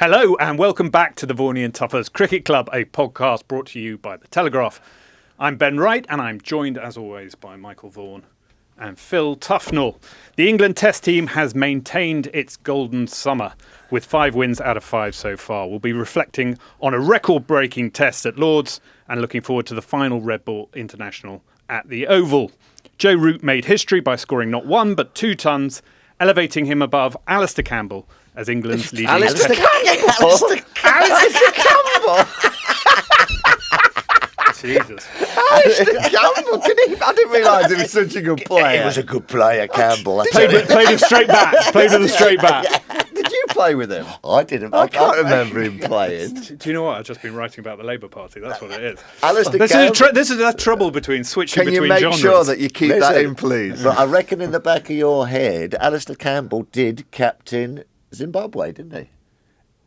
Hello and welcome back to the Vaughan and Tuffers Cricket Club, a podcast brought to you by the Telegraph. I'm Ben Wright and I'm joined as always by Michael Vaughan and Phil Tufnell. The England Test team has maintained its golden summer with 5 wins out of 5 so far. We'll be reflecting on a record-breaking test at Lord's and looking forward to the final Red Ball International at the Oval. Joe Root made history by scoring not 1 but 2 tons, elevating him above Alastair Campbell as England's leading... Alastair Campbell! Jesus. Alastair Campbell! I didn't realise he was such a good player. He was a good player, Campbell. Played with a straight bat. Played with a straight bat. Did you play with him? I didn't. I can't remember him playing. Do you know what? I've just been writing about the Labour Party. That's what it is. Alastair This is a trouble between switching Can between you make genres. sure that you keep that in, please? But I reckon in the back of your head, Alastair Campbell did captain Zimbabwe, didn't he?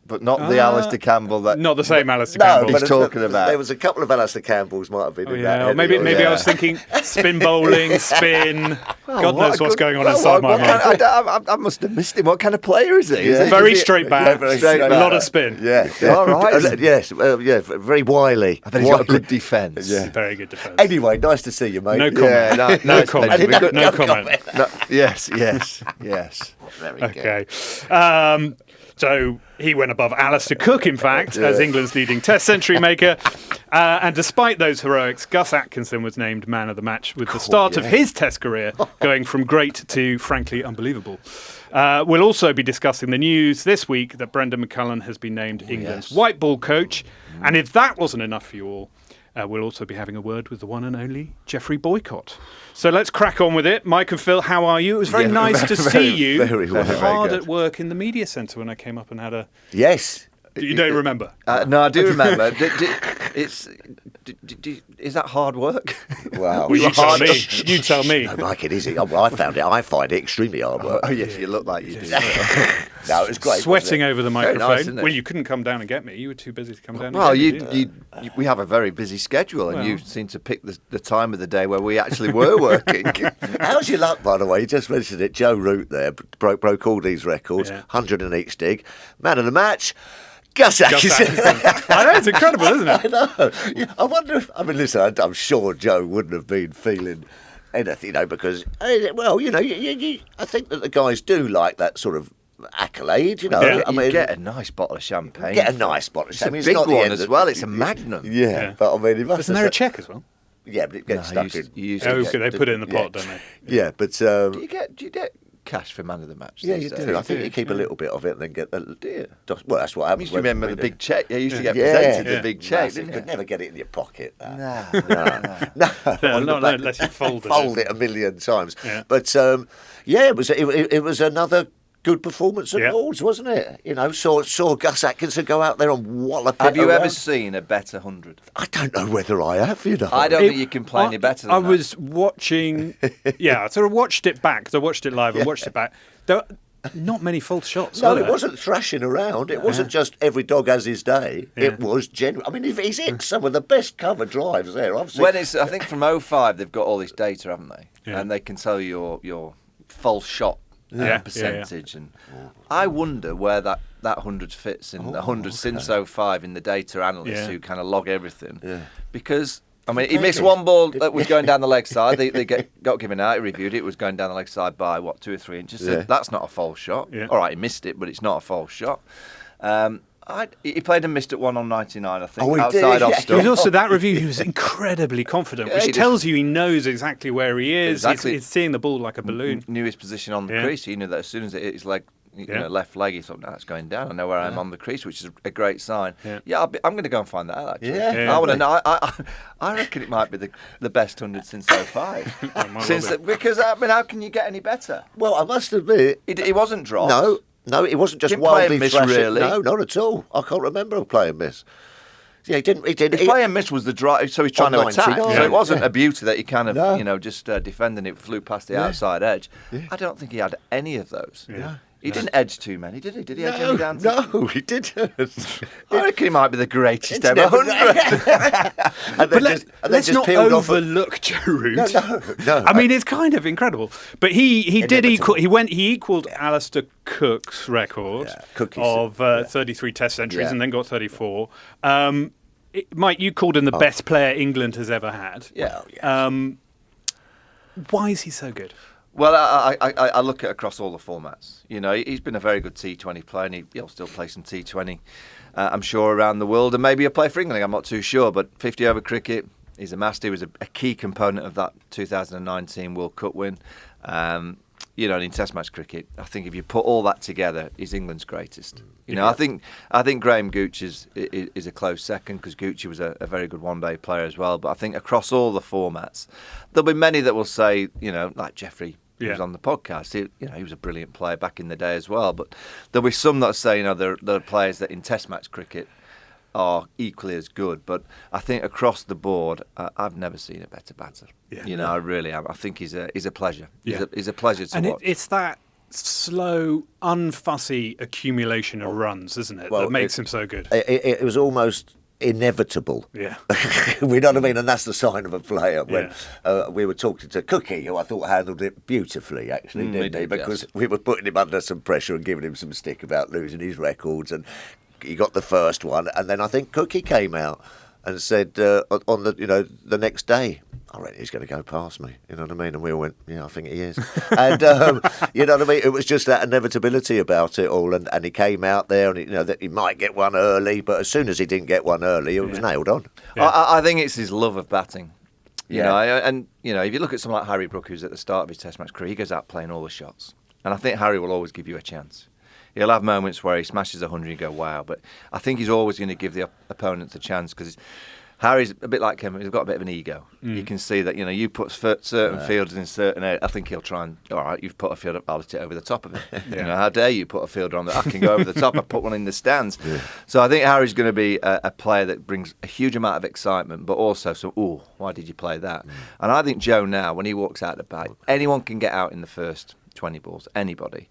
But not the Alastair Campbell that... Not the same Alastair Campbell. he's talking about. There was a couple of Alastair Campbells might have been in that. Or maybe I was thinking spin bowling, spin. God knows what's going on inside my mind. I must have missed him. What kind of player is he? Yeah. Very straight back, Yeah, a lot of spin. Yeah. All right. Yes, very wily. I bet he's got a good defence. Yeah. Very good defence. Anyway, nice to see you, mate. No comment. Yeah, No comment. No comment. Yes. Very good. Okay. So he went above Alastair Cook, in fact, as England's leading Test century maker. And despite those heroics, Gus Atkinson was named man of the match with the start of his Test career going from great to, frankly, unbelievable. We'll also be discussing the news this week that Brendan McCullum has been named England's white ball coach. And if that wasn't enough for you all, we'll also be having a word with the one and only Geoffrey Boycott. So let's crack on with it. Mike and Phil, how are you? It was very nice to see you hard at work in the media centre when I came up and had a... Yes. You don't remember? No, I do remember. Is that hard work? Wow. Well, you tell me. No, Mike, it is. I find it extremely hard work. Oh, yes, you look like you do. No, it was great. Sweating over the Very microphone. nice, isn't it? Well, you couldn't come down and get me. You were too busy to come down Well, and get me. we have a very busy schedule, and you seem to pick the time of the day where we actually were working. How's your luck, by the way? You just mentioned it. Joe Root there broke all these records, 100 in each dig. Man of the match, Gus Atkinson. I know, it's incredible, isn't it? I know. I wonder if... I mean, listen, I'm sure Joe wouldn't have been feeling anything, because, well, I think that the guys do like that sort of accolade, Yeah. I mean, get a nice bottle of champagne. Get a nice bottle of champagne. It's a big one as well. It's a Magnum. Yeah, but I mean, it must Isn't there a check as well? Yeah, but it gets stuck in. They put it in the pot, don't they? Yeah, but... Do you get cash for man of the match? Yeah, you do. I think you keep a little bit of it and then get the... Well, that's what I happens. used to remember the big cheque. You used to get presented the big cheque, You didn't could you? never get it in your pocket. No. No, Not unless you folded it a million times. Yeah. But, it was another good performance at Lord's, wasn't it? Saw Gus Atkinson go out there and wallop it Have you ever around. seen a better 100? I don't know whether I have, I don't think you can play any better than I that. was watching... I sort of watched it back. So I watched it live and watched it back. There were not many false shots, No, were it there? wasn't thrashing around. It wasn't just every dog has his day. Yeah. It was genuine. I mean, he's hit some of the best cover drives there I've seen. I think from 05 they've got all this data, haven't they? Yeah. And they can tell you your false shot percentage. And I wonder where that 100 fits in the 100 since 05 in the data analysts who kind of log everything. Yeah. Because, I mean, he missed one ball that was going down the leg side. They got given out. He reviewed it. It was going down the leg side by, 2 or 3 inches. So that's not a false shot. Yeah. All right, he missed it, but it's not a false shot. He played and missed at 1 on 99, I think, outside off He was stump. also, that review, he was incredibly confident, which tells you he knows exactly where he is. Exactly. He's seeing the ball like a balloon. Knew his position on the crease. He knew that as soon as it hit his leg, left leg, he thought, no, it's going down. I know where I am on the crease, which is a great sign. Yeah, I'm going to go and find that out, actually. I want to know. I reckon it might be the best 100 since 05. Because, I mean, how can you get any better? Well, I must admit... He wasn't dropped. No, it wasn't just Didn't play wildly and miss, thrashing. really. No, not at all. I can't remember him playing miss. Yeah, he didn't. His play and miss was the drive, so he's trying to attack. So it wasn't a beauty that he kind of, just defending it, flew past the outside edge. Yeah. I don't think he had any of those. Yeah. He didn't edge too many, did he? Did he edge any down? No, he didn't. I reckon he might be the greatest ever 100. Let's not overlook Joe Root. No. I mean, it's kind of incredible. But he did equal. He equaled Alastair Cook's record of 33 Test centuries, and then got 34. Mike, you called him the best player England has ever had. Yeah. Why is he so good? Well, I look at across all the formats. You know, he's been a very good T20 player, and he'll still play some T20, I'm sure, around the world, and maybe he'll play for England. I'm not too sure, but 50-over cricket, he's a master. He was a key component of that 2019 World Cup win. You know, in Test match cricket, I think if you put all that together, he's England's greatest. You know, I think Graham Gooch is a close second, because Gooch was a very good one-day player as well. But I think across all the formats, there'll be many that will say, you know, like Geoffrey, who was on the podcast, he was a brilliant player back in the day as well. But there'll be some that say, you know, there are players that in Test match cricket are equally as good. But I think across the board, I've never seen a better batter. You know, I really am. I think he's a pleasure. He's a pleasure to watch. It's that slow, unfussy accumulation of runs, isn't it, that makes him so good. It was almost inevitable. Yeah. We know what I mean? And that's the sign of a player. When we were talking to Cookie, who I thought handled it beautifully, actually, didn't he? Because we were putting him under some pressure and giving him some stick about losing his records, and he got the first one, and then I think Cookie came out and said on the next day, I reckon he's going to go past me. You know what I mean? And we all went, yeah, I think he is. And you know what I mean? It was just that inevitability about it all, and he came out there, and that he might get one early, but as soon as he didn't get one early, it was nailed on. Yeah. I think it's his love of batting. You know, and if you look at someone like Harry Brook, who's at the start of his Test match career, he goes out playing all the shots, and I think Harry will always give you a chance. He'll have moments where he smashes 100 and you go, wow. But I think he's always going to give the opponents a chance, because Harry's a bit like him. He's got a bit of an ego. You can see that, you put certain fielders in certain areas. I think he'll try and, all right, you've put a fielder, I'll hit it over the top of it. How dare you put a fielder on that? I can go over the top. I put one in the stands. So I think Harry's going to be a player that brings a huge amount of excitement, but also why did you play that? And I think Joe now, when he walks out the bat, anyone can get out in the first 20 balls, anybody.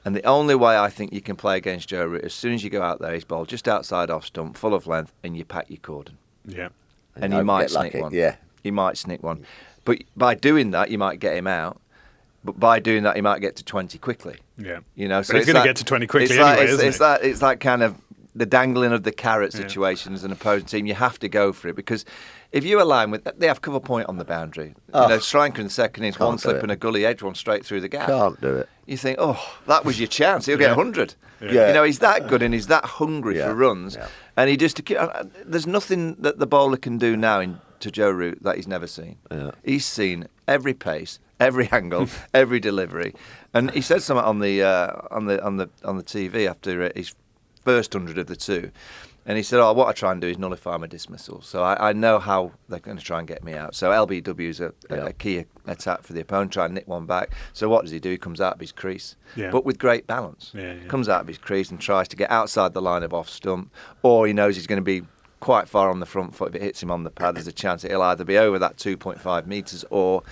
And the only way I think you can play against Joe Root, as soon as you go out there, he's bowled just outside off stump, full of length, and you pack your cordon. Yeah. And he might snick one. Yeah. He might snick one. But by doing that, you might get him out. But by doing that, he might get to 20 quickly. Yeah. So he's going to get to 20 quickly anyway, isn't it? It's that kind of the dangling of the carrot situation as an opposing team. You have to go for it, because if you align with, they have cover point on the boundary. Sri Lanka in the second innings, one slip and a gully edge, one straight through the gap. Can't do it. You think, that was your chance. He'll get 100. Yeah. He's that good and he's that hungry for runs. Yeah. And he just, there's nothing that the bowler can do now to Joe Root that he's never seen. Yeah. He's seen every pace, every angle, every delivery. And he said something on the TV after his first 100 of the two. And he said, what I try and do is nullify my dismissal. So I know how they're going to try and get me out. So LBW is a key attack for the opponent, try and nick one back. So what does he do? He comes out of his crease, but with great balance. Comes out of his crease and tries to get outside the line of off stump, or he knows he's going to be quite far on the front foot. If it hits him on the pad, there's a chance it'll either be over that 2.5 metres or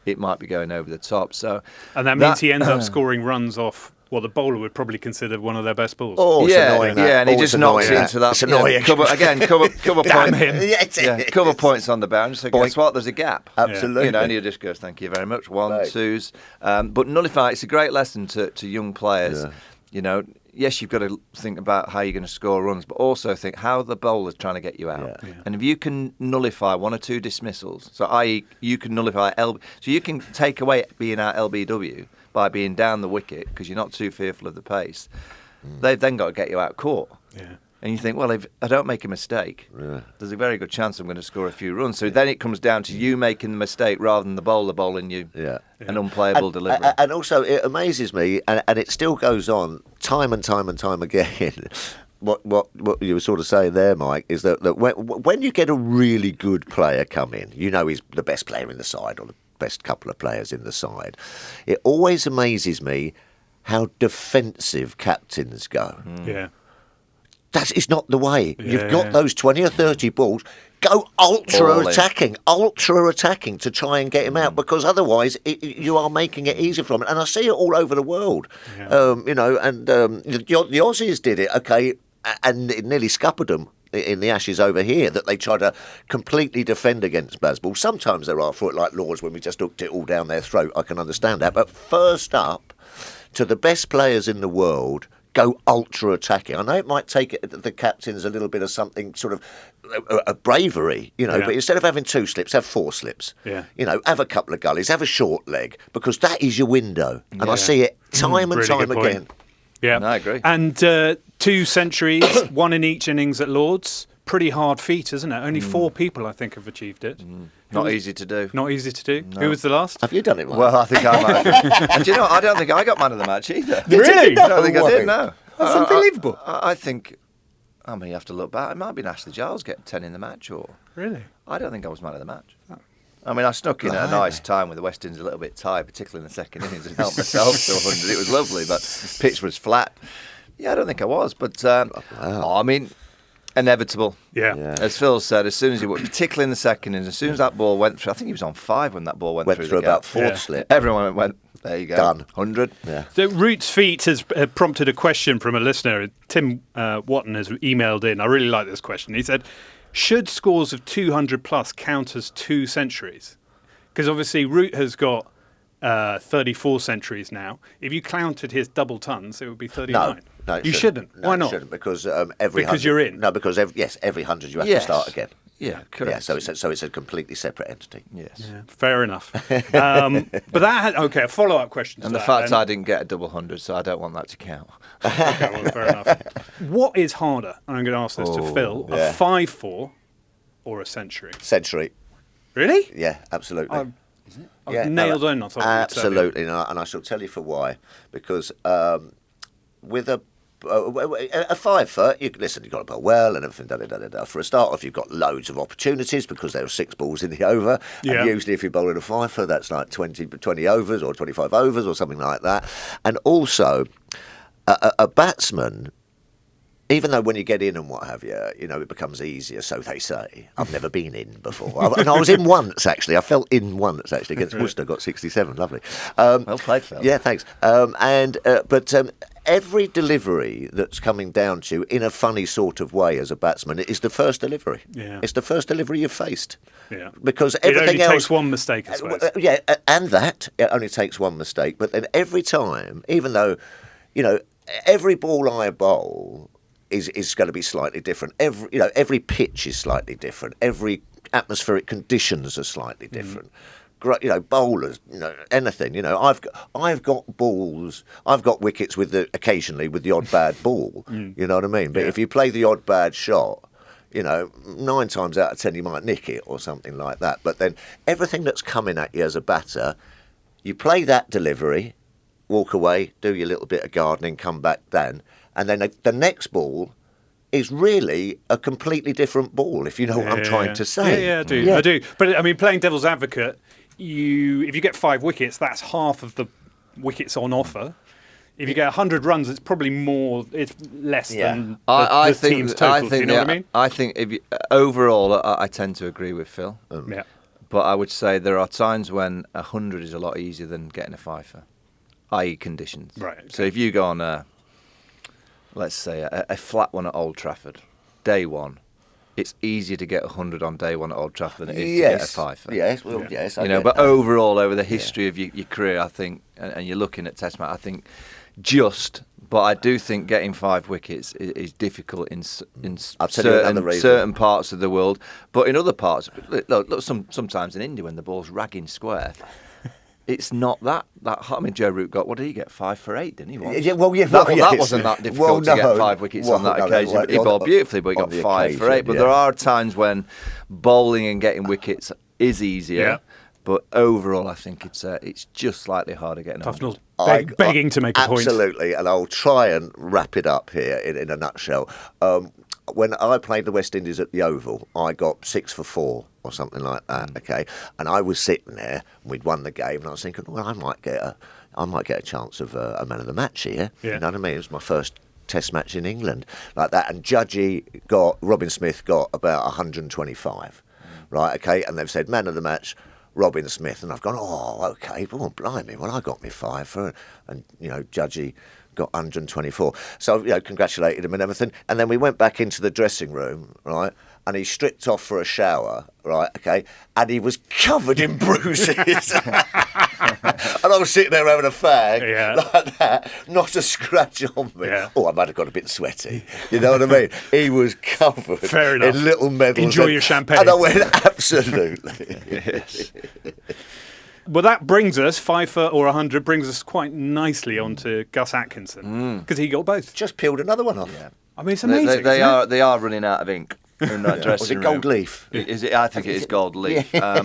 it might be going over the top. So, and that means he ends up scoring runs off what the bowler would probably consider one of their best balls. And he just knocks into that. It's annoying. Cover points. Cover points on the boundary. So guess Boink. what? There's a gap. Absolutely. And he just goes, thank you very much. One, twos. But nullify. It's a great lesson to young players. Yes, you've got to think about how you're going to score runs, but also think how the bowler's trying to get you out. And if you can nullify one or two dismissals, so i.e. you can nullify so you can take away being out LBW by being down the wicket because you're not too fearful of the pace. They've then got to get you out caught. And you think, well, if I don't make a mistake, there's a very good chance I'm going to score a few runs. So then it comes down to you making the mistake rather than the bowler bowling you an unplayable delivery. And also, it amazes me, and it still goes on time and time and time again. What you were sort of saying there, Mike, is that when you get a really good player come in, he's the best player in the side or the best couple of players in the side, it always amazes me how defensive captains go. Yeah. It's not the way. You've got those 20 or 30 balls. go ultra attacking to try and get him out, because otherwise you are making it easier for him. And I see it all over the world, you know. And the Aussies did it, okay, and it nearly scuppered them in the Ashes over here, that they try to completely defend against Bazball. Sometimes there are for it, like Lords, when we just hooked it all down their throat. I can understand that, but first up, to the best players in the world, go ultra attacking. I know it might take the captains a little bit of something, sort of a bravery, you know, but instead of having 2 slips, have 4 slips. Yeah. You know, have a couple of gullies, have a short leg, because that is your window. And I see it time and time again. Yeah, no, I agree. And 2 centuries, 1 in each innings at Lords. Pretty hard feat, isn't it? Only 4 people, I think, have achieved it. Not easy to do. Not easy to do. No. Who was the last? Have you done it, Mike? Well, I think I might have. And do you know, I don't think I got man of the match either. Really? I don't think I did, no. That's unbelievable. I think, I mean, you have to look back. It might have been Ashley Giles getting 10 in the match, or... Really? I don't think I was man of the match. Oh. I mean, I snuck in at a nice time with the West Indies a little bit tired, particularly in the second innings, and helped myself to 100. It was lovely, but pitch was flat. Yeah, I don't think I was, but I mean, inevitable. Yeah. As Phil said, as soon as he, particularly in the second innings, as soon as that ball went through, I think he was on 5 when that ball went through about 4th slip. Everyone went, there you go, done, 100. Yeah. So Root's feat has prompted a question from a listener. Tim Watton has emailed in. I really like this question. He said, should scores of 200 plus count as 2 centuries? Because obviously Root has got 34 centuries now. If you counted his double tons, it would be 39. No, you shouldn't. No, Why not? Shouldn't, because every because 100, you're in. No, because every 100 you have to start again. Yeah, correct. Yeah, so it's a completely separate entity. Yes. Yeah, fair enough. But that had, okay, a follow-up question to and the that, fact then. I didn't get a double 100, so I don't want that to count. Okay, well, fair enough. What is harder? And I'm going to ask this to Phil. A 5-4 or a century? Century. Really? Yeah, absolutely. Is it? I've nailed on. I thought absolutely, and I shall tell you for why. Because with a 5-foot, you've got to bowl well and everything. For a start off, you've got loads of opportunities because there are 6 balls in the over. Yeah. And usually, if you're bowling a 5-foot, that's like 20 overs or 25 overs or something like that. And also, a batsman, even though when you get in and what have you, you know, it becomes easier, so they say. I've never been in before. And I was in once, actually. I fell in once, actually, against Worcester, got 67. Lovely. Well played, Phil. Yeah, thanks. But every delivery that's coming down to you in a funny sort of way as a batsman is the first delivery. Yeah. It's the first delivery you've faced. Yeah. Because everything else takes one mistake, I suppose. And that, it only takes one mistake. But then every time, even though, you know, every ball I bowl is going to be slightly different. Every pitch is slightly different. Every atmospheric conditions are slightly different. You know, bowlers, you know, anything. You know, I've got balls. I've got wickets occasionally with the odd bad ball. You know what I mean? But if you play the odd bad shot, you know, 9 times out of 10 you might nick it or something like that. But then everything that's coming at you as a batter, you play that delivery, walk away, do your little bit of gardening, come back then. And then the next ball is really a completely different ball, if you know what I'm trying to say. Yeah, I do. But, I mean, playing devil's advocate, if you get 5 wickets, that's half of the wickets on offer. If you get 100 runs, it's probably it's less than the team's total. Do you know what I mean? I think overall, I tend to agree with Phil. Yeah. But I would say there are times when 100 is a lot easier than getting a 5-er, i.e. conditions. Right. Okay. So if you go on let's say a flat one at Old Trafford, day one, it's easier to get 100 on day one at Old Trafford than it is to get a 5-er. Yes, well, yes. You know, but overall, over the history of your career, I think, and you're looking at Test match, I think but I do think getting 5 wickets is difficult in certain parts of the world. But in other parts, look, sometimes in India when the ball's ragging square, it's not that hard. I mean, Joe Root got, what did he get? 5 for 8, didn't he? Once? That wasn't that difficult to get 5 wickets on that occasion. He bowled beautifully, but he got 5 for 8. But there are times when bowling and getting wickets is easier. Yeah. But overall, I think it's just slightly harder getting Tufnell's begging to make a point. Absolutely, and I'll try and wrap it up here in a nutshell. When I played the West Indies at the Oval, I got 6 for 4 or something like that. Okay, and I was sitting there, and we'd won the game, and I was thinking, well, I might get a chance of a man of the match here. Yeah. You know what I mean? It was my first Test match in England like that. And Robin Smith got about 125, right? Okay, and they've said man of the match, Robin Smith, and I've gone, oh, okay, well, blimey, well, I got me 5 and Judgy got 124. So, congratulated him and everything. And then we went back into the dressing room, right? And he stripped off for a shower, right? Okay, and he was covered in bruises. And I was sitting there having a fag like that, not a scratch on me. Yeah. Oh, I might have got a bit sweaty. You know what I mean? He was covered in little medals. Enjoy your champagne. And I went, absolutely. Yes. Well, that brings us, 5 foot or 100, brings us quite nicely onto Gus Atkinson, because he got both. Just peeled another one off. Yeah. I mean, it's amazing. They are running out of ink. In that dressing room. Was it gold leaf? Is it? I think it is gold leaf. I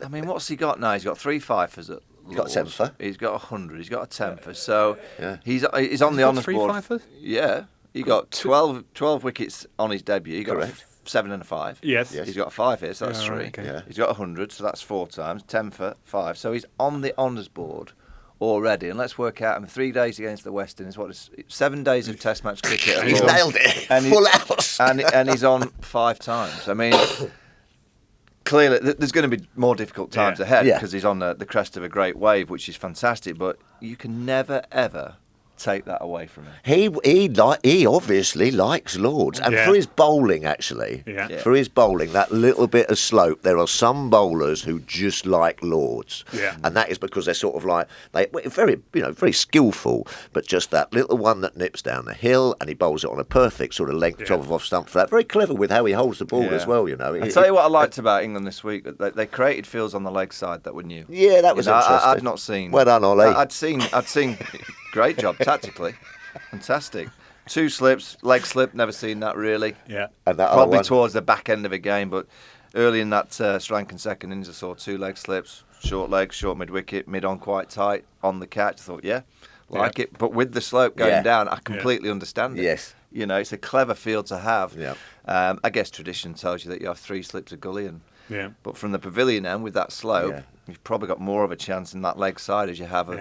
mean, what's he got now? He's got 3 fifers at Lords. He's got a tenfer. He's got 100. He's got a tenfer. So he's on the honours board. 3 fifers? Yeah. He got 12 wickets on his debut. He got Correct. 7 and a 5. Yes. He's got a 5 here, so that's 3. Right, okay. He's got 100, so that's 4 times. Tenfer, 5. So he's on the honours board already, and let's work out in 3 days against the West Indies. What is 7 days of Test match cricket? He's nailed it. And Full house. And he's on 5 times. I mean, clearly there's going to be more difficult times ahead because he's on the crest of a great wave, which is fantastic. But you can never ever take that away from him. He obviously likes Lords, and for his bowling, actually, for his bowling, that little bit of slope. There are some bowlers who just like Lords, and that is because they're sort of like very skillful, but just that little one that nips down the hill, and he bowls it on a perfect sort of length top of off stump for that. Very clever with how he holds the ball as well. I'll tell you what I liked about England this week. They created fields on the leg side that were new. Yeah, that was interesting. I'd not seen. Well done, Ollie. I'd seen. Great job tactically, fantastic. 2 slips, leg slip, never seen that really. Yeah, and that probably towards the back end of a game, but early in that Sri Lankan second innings, I saw 2 leg slips, short leg, short mid wicket, mid on quite tight on the catch. I thought, like it, but with the slope going down, I completely understand it. Yes, it's a clever field to have. Yeah, I guess tradition tells you that you have 3 slips of gully, but from the pavilion end with that slope. You've probably got more of a chance in that leg side as you have of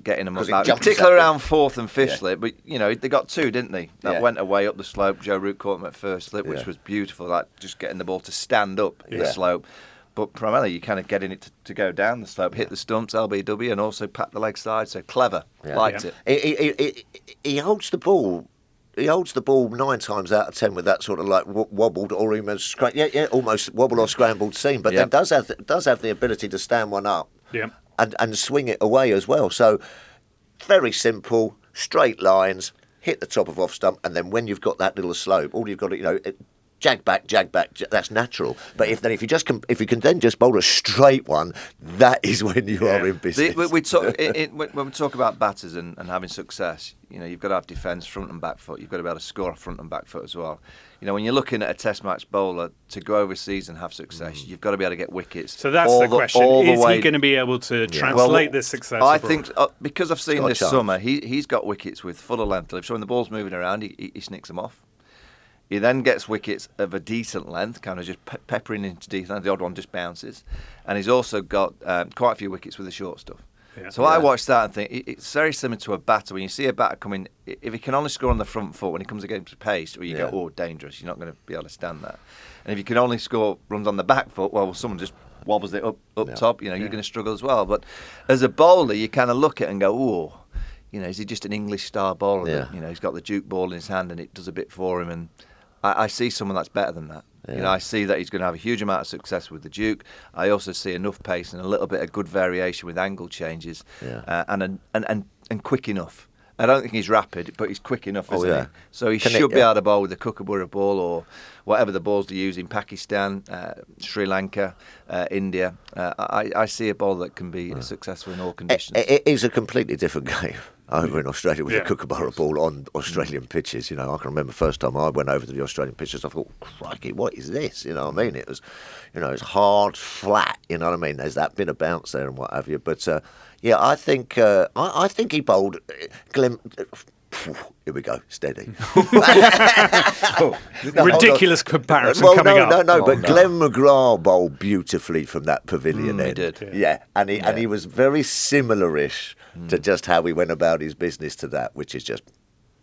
getting them up. Particularly around 4th and 5th slip, but they got 2, didn't they? That went away up the slope. Joe Root caught them at first slip, which was beautiful. Like just getting the ball to stand up the slope. But primarily, you're kind of getting it to go down the slope, hit the stumps, LBW, and also pat the leg side. So clever, liked it. He holds the ball. He holds the ball 9 times out of 10 with that sort of like wobbled or almost almost wobbled or scrambled seam, but then does have the ability to stand one up and swing it away as well. So very simple, straight lines, hit the top of off stump, and then when you've got that little slope, all you've got to jag back. That's natural. But if you can then just bowl a straight one, that is when you are in business. When we talk about batters and having success, you've got to have defence, front and back foot. You've got to be able to score a front and back foot as well. When you're looking at a Test match bowler to go overseas and have success, you've got to be able to get wickets. So that's the question: is he going to be able to translate this success? I think because I've seen this summer, he's got wickets with fuller length. So when the ball's moving around, he snicks them off. He then gets wickets of a decent length, kind of just peppering into decent length. The odd one just bounces. And he's also got quite a few wickets with the short stuff. Yeah. So I watch that and think it's very similar to a batter. When you see a batter coming, if he can only score on the front foot when he comes against pace, or you go, oh, dangerous, you're not going to be able to stand that. And if you can only score runs on the back foot, well, someone just wobbles it up top, you're going to struggle as well. But as a bowler, you kind of look at it and go, oh, is he just an English star bowler? That, he's got the Duke ball in his hand and it does a bit for him. And I see someone that's better than that. I see that he's going to have a huge amount of success with the Duke. I also see enough pace and a little bit of good variation with angle changes, and quick enough. I don't think he's rapid, but he's quick enough, isn't he? So he should be able to bowl with the Kookaburra ball or whatever the balls they use in Pakistan, Sri Lanka, India. I see a ball that can be successful in all conditions. It is a completely different game over in Australia with a Kookaburra ball on Australian pitches. I can remember the first time I went over to the Australian pitches, I thought, crikey, what is this? You know what I mean? It was, it's hard, flat, you know what I mean? There's that bit of bounce there and what have you. But, I think he bowled Glenn... Here we go, steady. Ridiculous comparison coming up. But Glenn McGrath bowled beautifully from that pavilion end. He did. And he was very similar-ish to just how he went about his business to that, which is just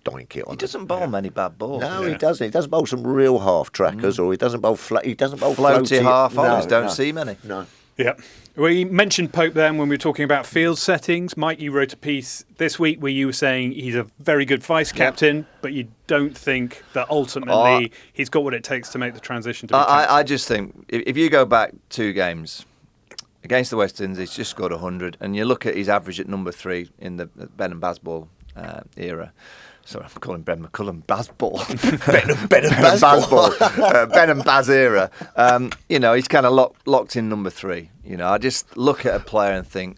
doink it on. He doesn't bowl many bad balls. No, he doesn't. He doesn't bowl some real half trackers, or he doesn't bowl floaty half overs. Don't see many. No. Yeah. We mentioned Pope then when we were talking about field settings. Mike, you wrote a piece this week where you were saying he's a very good vice-captain, but you don't think that ultimately he's got what it takes to make the transition to be captain. I just think, if you go back 2 games, against the West Indies, he's just scored 100, and you look at his average at number 3 in the Ben and Baz ball era. Sorry, I'm calling Ben McCullum Baz ball. Ben and Baz ball. Ben and Baz era. He's kind of locked in number 3. I just look at a player and think,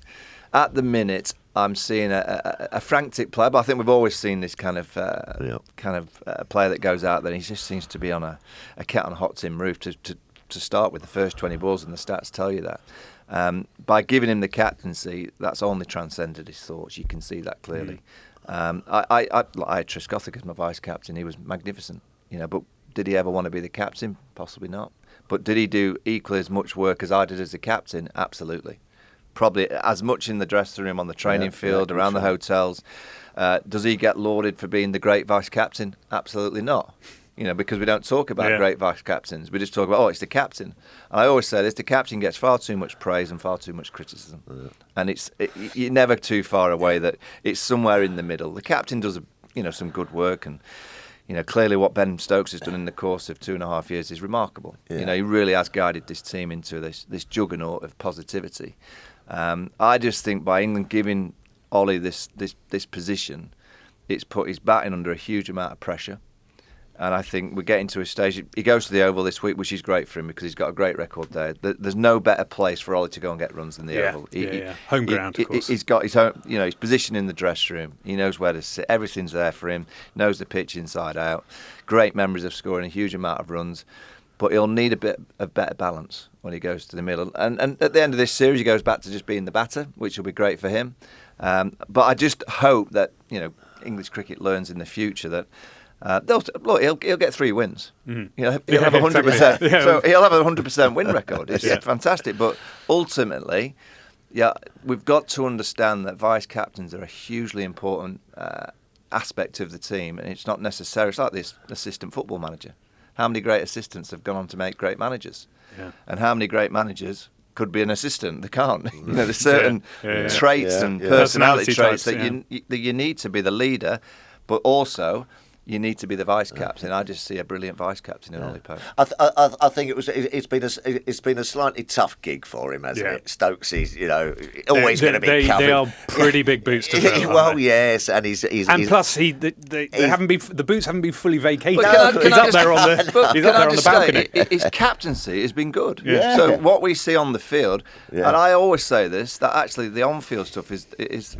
at the minute, I'm seeing a frantic player, but I think we've always seen this kind of player that goes out there and he just seems to be on a cat on a hot tin roof to start with. The first 20 balls, and the stats tell you that. By giving him the captaincy, that's only transcended his thoughts. You can see that clearly. I had Trescothick as my vice captain. He was magnificent, but did he ever want to be the captain? Possibly not. But did he do equally as much work as I did as a captain? Absolutely. Probably as much in the dressing room, on the training field, around the hotels. Does he get lauded for being the great vice captain? Absolutely not. Because we don't talk about great vice captains. We just talk about, it's the captain. And I always say this, the captain gets far too much praise and far too much criticism. And you're never too far away that it's somewhere in the middle. The captain does, some good work, and, clearly what Ben Stokes has done in the course of 2.5 years is remarkable. Yeah. He really has guided this team into this juggernaut of positivity. I just think by England giving Ollie this position, it's put his batting under a huge amount of pressure. And I think we're getting to a stage. He goes to the Oval this week, which is great for him because he's got a great record there. There's no better place for Ollie to go and get runs than the Oval. Home ground, of course. He's got his own, his position in the dressing room. He knows where to sit. Everything's there for him. Knows the pitch inside out. Great memories of scoring a huge amount of runs. But he'll need a bit of better balance when he goes to the middle. And at the end of this series, he goes back to just being the batter, which will be great for him. But I just hope that English cricket learns in the future that. He'll get 3 wins. He'll have 100%. Exactly. So he'll have a 100% win record. It's fantastic. But ultimately, we've got to understand that vice captains are a hugely important aspect of the team, and it's not necessary. It's like this assistant football manager. How many great assistants have gone on to make great managers? Yeah. And how many great managers could be an assistant? They can't. There's certain traits and personality traits that you need to be the leader, but also. You need to be the vice captain. I just see a brilliant vice captain in Ollie Pope. I think it's been a slightly tough gig for him, hasn't it? Stokes is always going to be covered. They are pretty big boots to fill. Well, yes, and he's plus they haven't been, the boots haven't been fully vacated. He's up there on the balcony. His captaincy has been good. Yeah. So what we see on the field, and I always say this, that actually the on-field stuff is.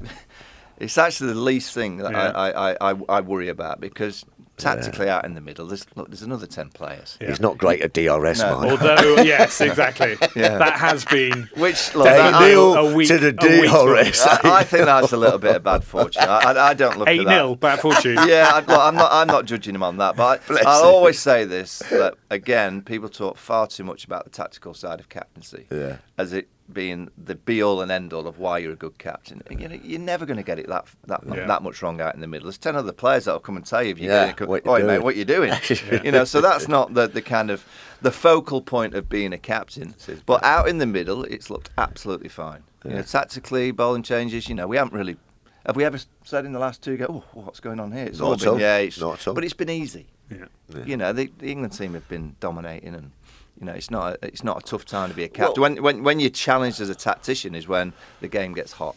It's actually the least thing that I worry about because tactically out in the middle, there's another 10 players. Yeah. He's not great at DRS, Mike. Although, yes, exactly. That has been a week to the DRS. I think that's a little bit of bad fortune. I don't look at that. 8-0, bad fortune. I'm not judging him on that. But I'll always say this, that, again, people talk far too much about the tactical side of captaincy as it being the be-all and end-all of why you're a good captain. You're never going to get it that much wrong out in the middle. There's 10 other players that'll come and tell you if you're mate, what you doing? So that's not the kind of the focal point of being a captain. But out in the middle, it's looked absolutely fine. Tactically, bowling changes. We haven't really. Have we ever said in the last 2 games, what's going on here? It's all been, but it's been easy. The England team have been dominating and. It's not a tough time to be a captain. When you're challenged as a tactician is when the game gets hot.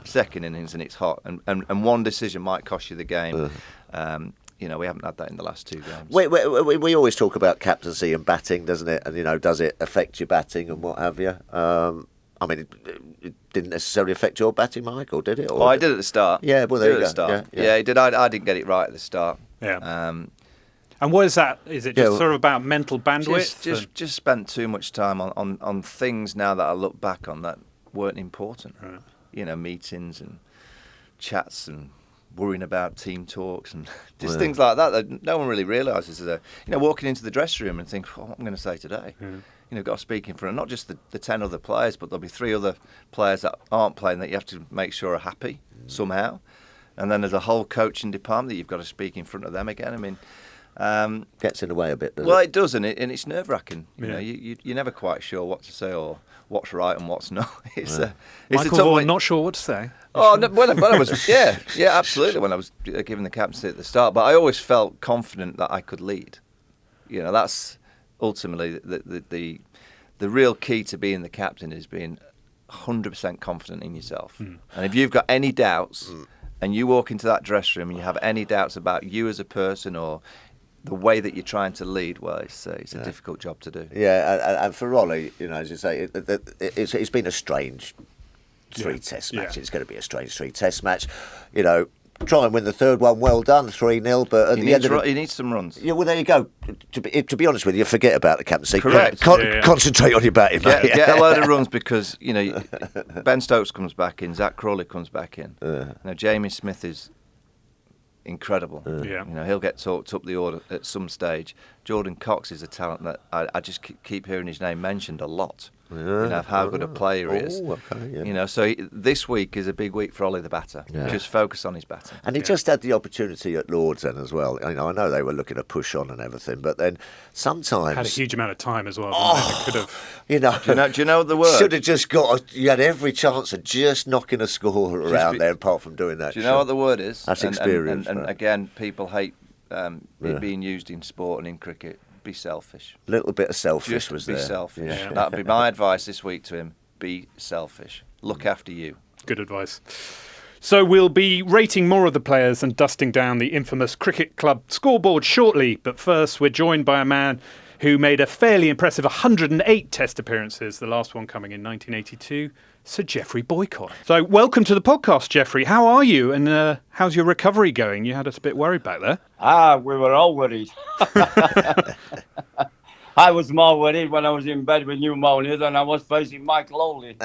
Second innings and it's hot, and one decision might cost you the game. We haven't had that in the last 2 games. We always talk about captaincy and batting, doesn't it? And does it affect your batting and what have you? It didn't necessarily affect your batting, Mike, or did it? I did at the start. Yeah, well, there you go. Yeah, it did. I didn't get it right at the start. Yeah. And what is that? Is it just sort of about mental bandwidth? Just spent too much time on things now that I look back on that weren't important. Right. Meetings and chats and worrying about team talks and just things like that no one really realises. Walking into the dressing room and think, what am I going to say today? Got to speak in front of not just the 10 other players, but there'll be 3 other players that aren't playing that you have to make sure are happy somehow. And then there's a whole coaching department that you've got to speak in front of them again. I mean, gets in the way a bit, doesn't well, it? it does, and it's nerve-wracking. You know, you're never quite sure what to say or what's right and what's not. It's a Michael Vaughan, not sure what to say. Oh, no, when I was, yeah, absolutely. When I was given the captaincy at the start, but I always felt confident that I could lead. You know, that's ultimately the real key to being the captain is being 100% confident in yourself. And if you've got any doubts, and you walk into that dressing room and you have any doubts about you as a person or the way that you're trying to lead, well, it's a difficult job to do. Yeah, and for Ollie, you know, as you say, it's been a strange three-test match. It's going to be a strange three-test match. You know, try and win the third one, well done, 3-0. But at the end of he needs some runs. Yeah, well, there you go. To be honest with you, forget about the captaincy. Correct. Concentrate on your batting, mate. Get a load of runs because, you know, Ben Stokes comes back in, Zach Crawley comes back in. Now, Jamie Smith is incredible. You know, he'll get talked up the order at some stage. Jordan Cox is a talent that I just keep hearing his name mentioned a lot. You know, of how good a player he is. You know, so this week is a big week for Ollie the batter. Just focus on his batting. And he just had the opportunity at Lords then as well. I know they were looking to push on and everything, but then sometimes had a huge amount of time as well. Could have, you know. Do you know the word? Should have just you had every chance of just knocking a score around there, apart from doing that. Do you know what the word is? That's experience. And again, people hate it being used in sport and in cricket. Be selfish. A little bit of selfish just was be there. Selfish. Yeah. That'd be my advice this week to him. Be selfish. Look after you. Good advice. So we'll be rating more of the players and dusting down the infamous cricket club scoreboard shortly. But first, we're joined by a man who made a fairly impressive 108 Test appearances, the last one coming in 1982, Sir Geoffrey Boycott. So welcome to the podcast, Geoffrey. How are you and how's your recovery going? You had us a bit worried back there. We were all worried. I was more worried when I was in bed with pneumonia than I was facing Mike Lowley.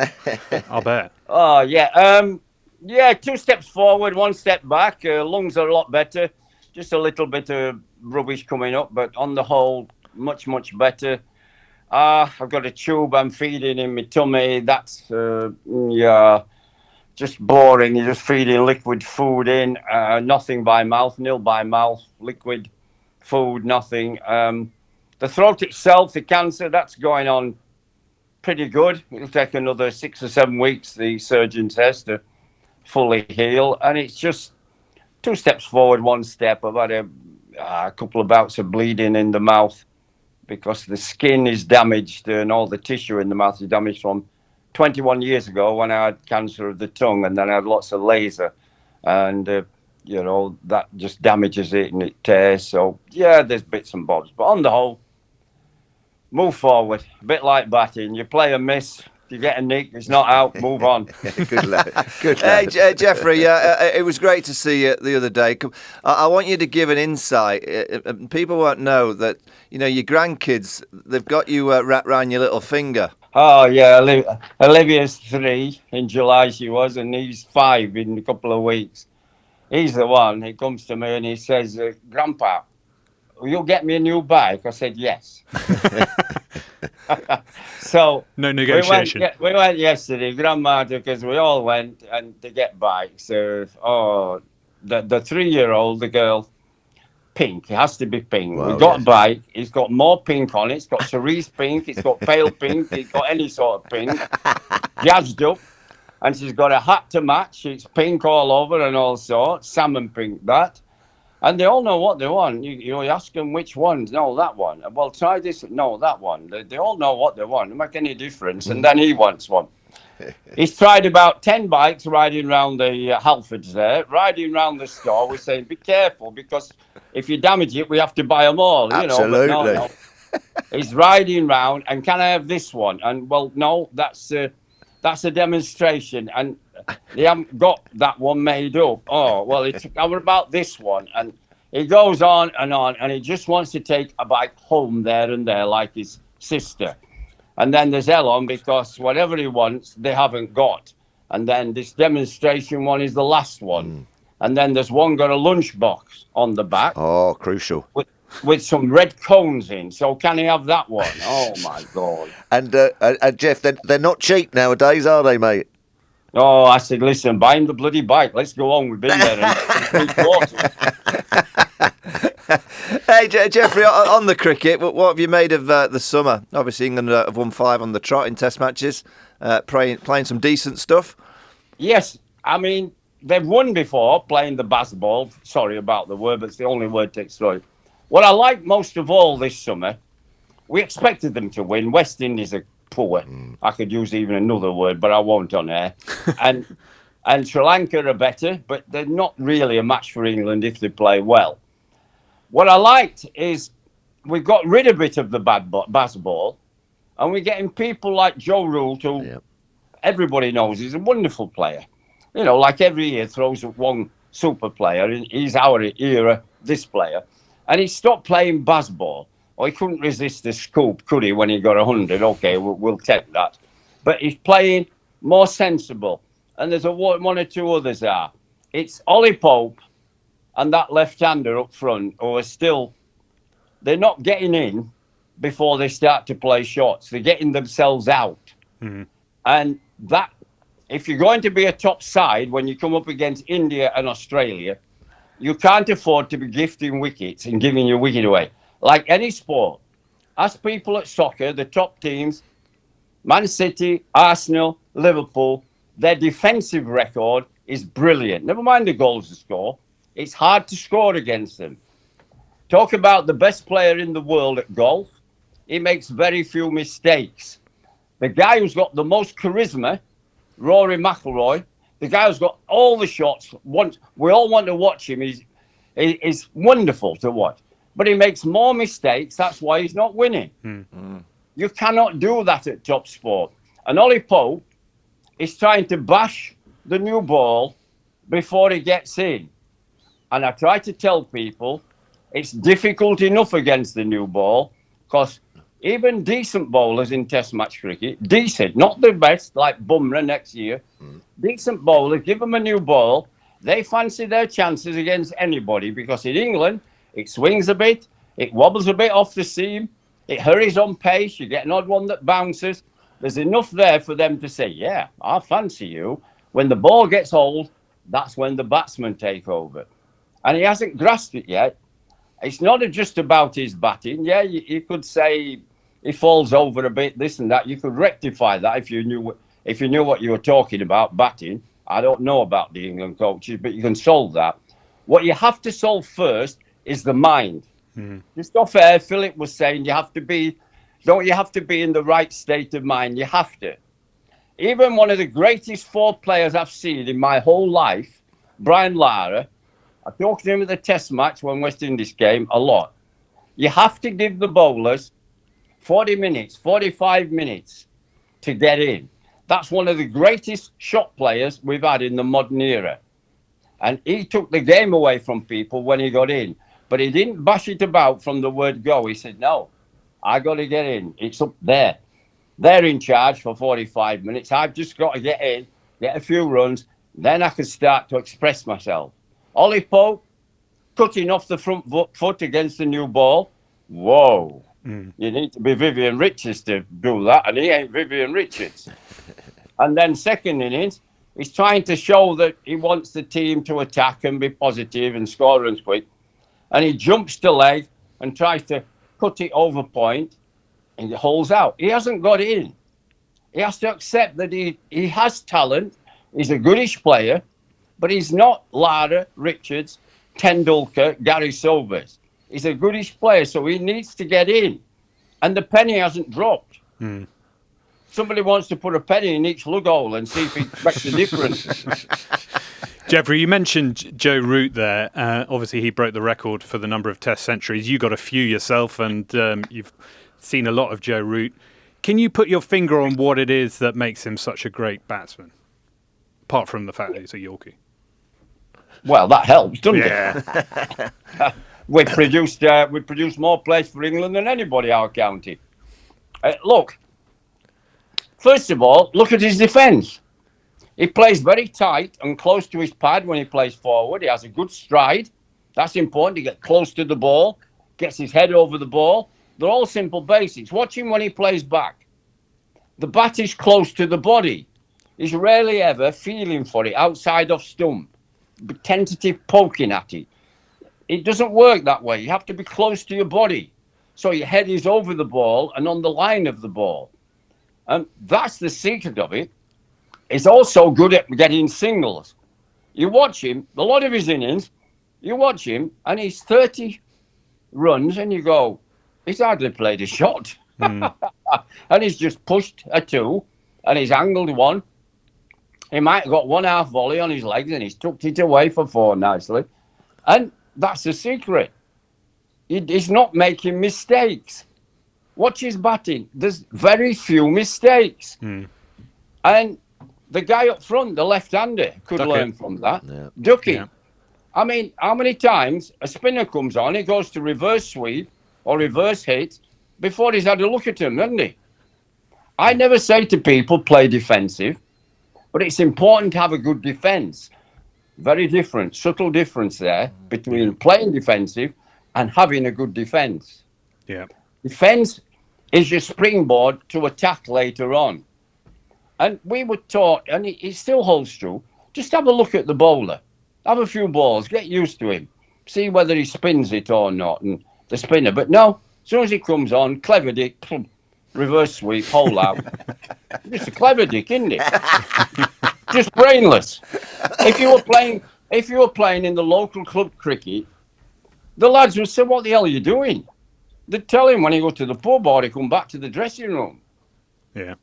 I'll bet. Oh, yeah. 2 steps forward, 1 step back. Lungs are a lot better. Just a little bit of rubbish coming up, but on the whole, much, much better. I've got a tube I'm feeding in my tummy. That's, just boring. You're just feeding liquid food in. Nothing by mouth, nil by mouth. Liquid food, nothing. The throat itself, the cancer, that's going on pretty good. It'll take another 6 or 7 weeks, the surgeon says, to fully heal. And it's just 2 steps forward, 1 step. I've had a couple of bouts of bleeding in the mouth because the skin is damaged and all the tissue in the mouth is damaged from 21 years ago when I had cancer of the tongue, and then I had lots of laser. And, that just damages it and it tears. So, yeah, there's bits and bobs. But on the whole, move forward. A bit like batting. You play a miss, you get a nick, it's not out, move on. Good lad. Good lad. Hey, Geoffrey, it was great to see you the other day. I want you to give an insight. People won't know that, your grandkids, they've got you wrapped around your little finger. Oh, yeah, Olivia's 3 in July she was, and he's 5 in a couple of weeks. He's the one, he comes to me and he says, Grandpa, will you get me a new bike? I said, yes. So no negotiation. We went yesterday. Grandma took us. We all went and to get bikes. The 3-year-old, the girl, pink. It has to be pink. Wow, we got a bike. It's got more pink on it. It's got cerise pink. It's got pale pink. It's got any sort of pink. Jazzed up, and she's got a hat to match. It's pink all over and all sorts. Salmon pink that. And they all know what they want. You ask them which ones. No, that one. Well, try this. No, that one. They all know what they want. It doesn't make any difference. And then he wants one. He's tried about 10 bikes riding around the Halfords there, riding around the store. We're saying, be careful, because if you damage it, we have to buy them all. Absolutely. But no. He's riding round, and can I have this one? And, well, no, that's a demonstration. And they haven't got that one made up. Oh, well, how about this one? And he goes on, and he just wants to take a bike home there and there, like his sister. And then there's Elon, because whatever he wants, they haven't got. And then this demonstration one is the last one. And then there's one got a lunchbox on the back. Oh, crucial. With some red cones in. So can he have that one? Oh, my God. And Jeff, they're not cheap nowadays, are they, mate? Oh, I said, listen, buy him the bloody bike. Let's go on. We've been there. Hey, Geoffrey, on the cricket, what have you made of the summer? Obviously, England have won 5 on the trot in Test matches, playing some decent stuff. Yes, I mean, they've won before playing the basketball. Sorry about the word, but it's the only word to explain. What I like most of all this summer, we expected them to win. West Indies are poor. I could use even another word, but I won't on air. And Sri Lanka are better, but they're not really a match for England if they play well. What I liked is we've got rid a bit of the bad basketball, and we're getting people like Joe Root, who everybody knows is a wonderful player. You know, like every year throws up one super player. He's our era, this player. And he stopped playing basketball. Or he couldn't resist the scoop, could he, when he got 100? Okay, we'll take that. But he's playing more sensible. And there's one or two others there. It's Ollie Pope and that left-hander up front who are still... They're not getting in before they start to play shots. They're getting themselves out. Mm-hmm. And that, if you're going to be a top side when you come up against India and Australia, you can't afford to be gifting wickets and giving your wicket away. Like any sport, ask people at soccer, the top teams, Man City, Arsenal, Liverpool, their defensive record is brilliant. Never mind the goals they score. It's hard to score against them. Talk about the best player in the world at golf. He makes very few mistakes. The guy who's got the most charisma, Rory McIlroy, the guy who's got all the shots. We all want to watch him. He's wonderful to watch. But he makes more mistakes. That's why he's not winning. Mm-hmm. You cannot do that at top sport. And Ollie Pope is trying to bash the new ball before he gets in. And I try to tell people it's difficult enough against the new ball because even decent bowlers in Test match cricket, decent, not the best, like Bumrah next year, decent bowlers, give them a new ball, they fancy their chances against anybody because in England, it swings a bit, it wobbles a bit off the seam, it hurries on pace, you get an odd one that bounces. There's enough there for them to say, yeah, I fancy you. When the ball gets old, that's when the batsmen take over. And he hasn't grasped it yet. It's not just about his batting. Yeah, you could say he falls over a bit, this and that. You could rectify that if you knew what you were talking about, batting. I don't know about the England coaches, but you can solve that. What you have to solve first is the mind. Just off air, Philip was saying you have to be in the right state of mind? You have to. Even one of the greatest 4 players I've seen in my whole life, Brian Lara, I talked to him at the Test match when West Indies came a lot. You have to give the bowlers 40 minutes, 45 minutes to get in. That's one of the greatest shot players we've had in the modern era. And he took the game away from people when he got in. But he didn't bash it about from the word go. He said, no, I got to get in. It's up there. They're in charge for 45 minutes. I've just got to get in, get a few runs. Then I can start to express myself. Ollie Pope, cutting off the front foot against the new ball. Whoa. You need to be Vivian Richards to do that, and he ain't Vivian Richards. And then second innings, he's trying to show that he wants the team to attack and be positive and score runs quick. And he jumps to leg and tries to cut it over point, and it holds out. He hasn't got in. He has to accept that he has talent. He's a goodish player, but he's not Lara, Richards, Tendulkar, Gary Sobers. He's a goodish player, so he needs to get in. And the penny hasn't dropped. Somebody wants to put a penny in each lug hole and see if he makes a difference. Geoffrey, you mentioned Joe Root there. Obviously, he broke the record for the number of Test centuries. You got a few yourself, and you've seen a lot of Joe Root. Can you put your finger on what it is that makes him such a great batsman, apart from the fact that he's a Yorkie? Well, that helps, doesn't it? We produced more players for England than anybody our county. Look, first of all, look at his defence. He plays very tight and close to his pad when he plays forward. He has a good stride. That's important. He gets close to the ball, gets his head over the ball. They're all simple basics. Watch him when he plays back. The bat is close to the body. He's rarely ever feeling for it outside of stump, tentative poking at it. It doesn't work that way. You have to be close to your body. So your head is over the ball and on the line of the ball. And that's the secret of it. He's also good at getting singles. You watch him, a lot of his innings, you watch him, and he's 30 runs, and you go, he's hardly played a shot. And he's just pushed a 2, and he's angled 1. He might have got 1 half volley on his legs, and he's tucked it away for 4 nicely. And that's the secret. He's not making mistakes. Watch his batting. There's very few mistakes. And the guy up front, the left-hander, could learn from that. Yeah. Ducky. Yeah. I mean, how many times a spinner comes on, he goes to reverse sweep or reverse hit before he's had a look at him, hasn't he? I never say to people, play defensive, but it's important to have a good defence. Very different, subtle difference there between playing defensive and having a good defence. Yeah. Defence is your springboard to attack later on. And we were taught, and it still holds true, just have a look at the bowler. Have a few balls, get used to him. See whether he spins it or not, and the spinner. But no, as soon as he comes on, clever dick, reverse sweep, hole out. Just a clever dick, isn't it? Just brainless. If you were playing in the local club cricket, the lads would say, what the hell are you doing? They'd tell him when he go to the pub or he come back to the dressing room. Yeah.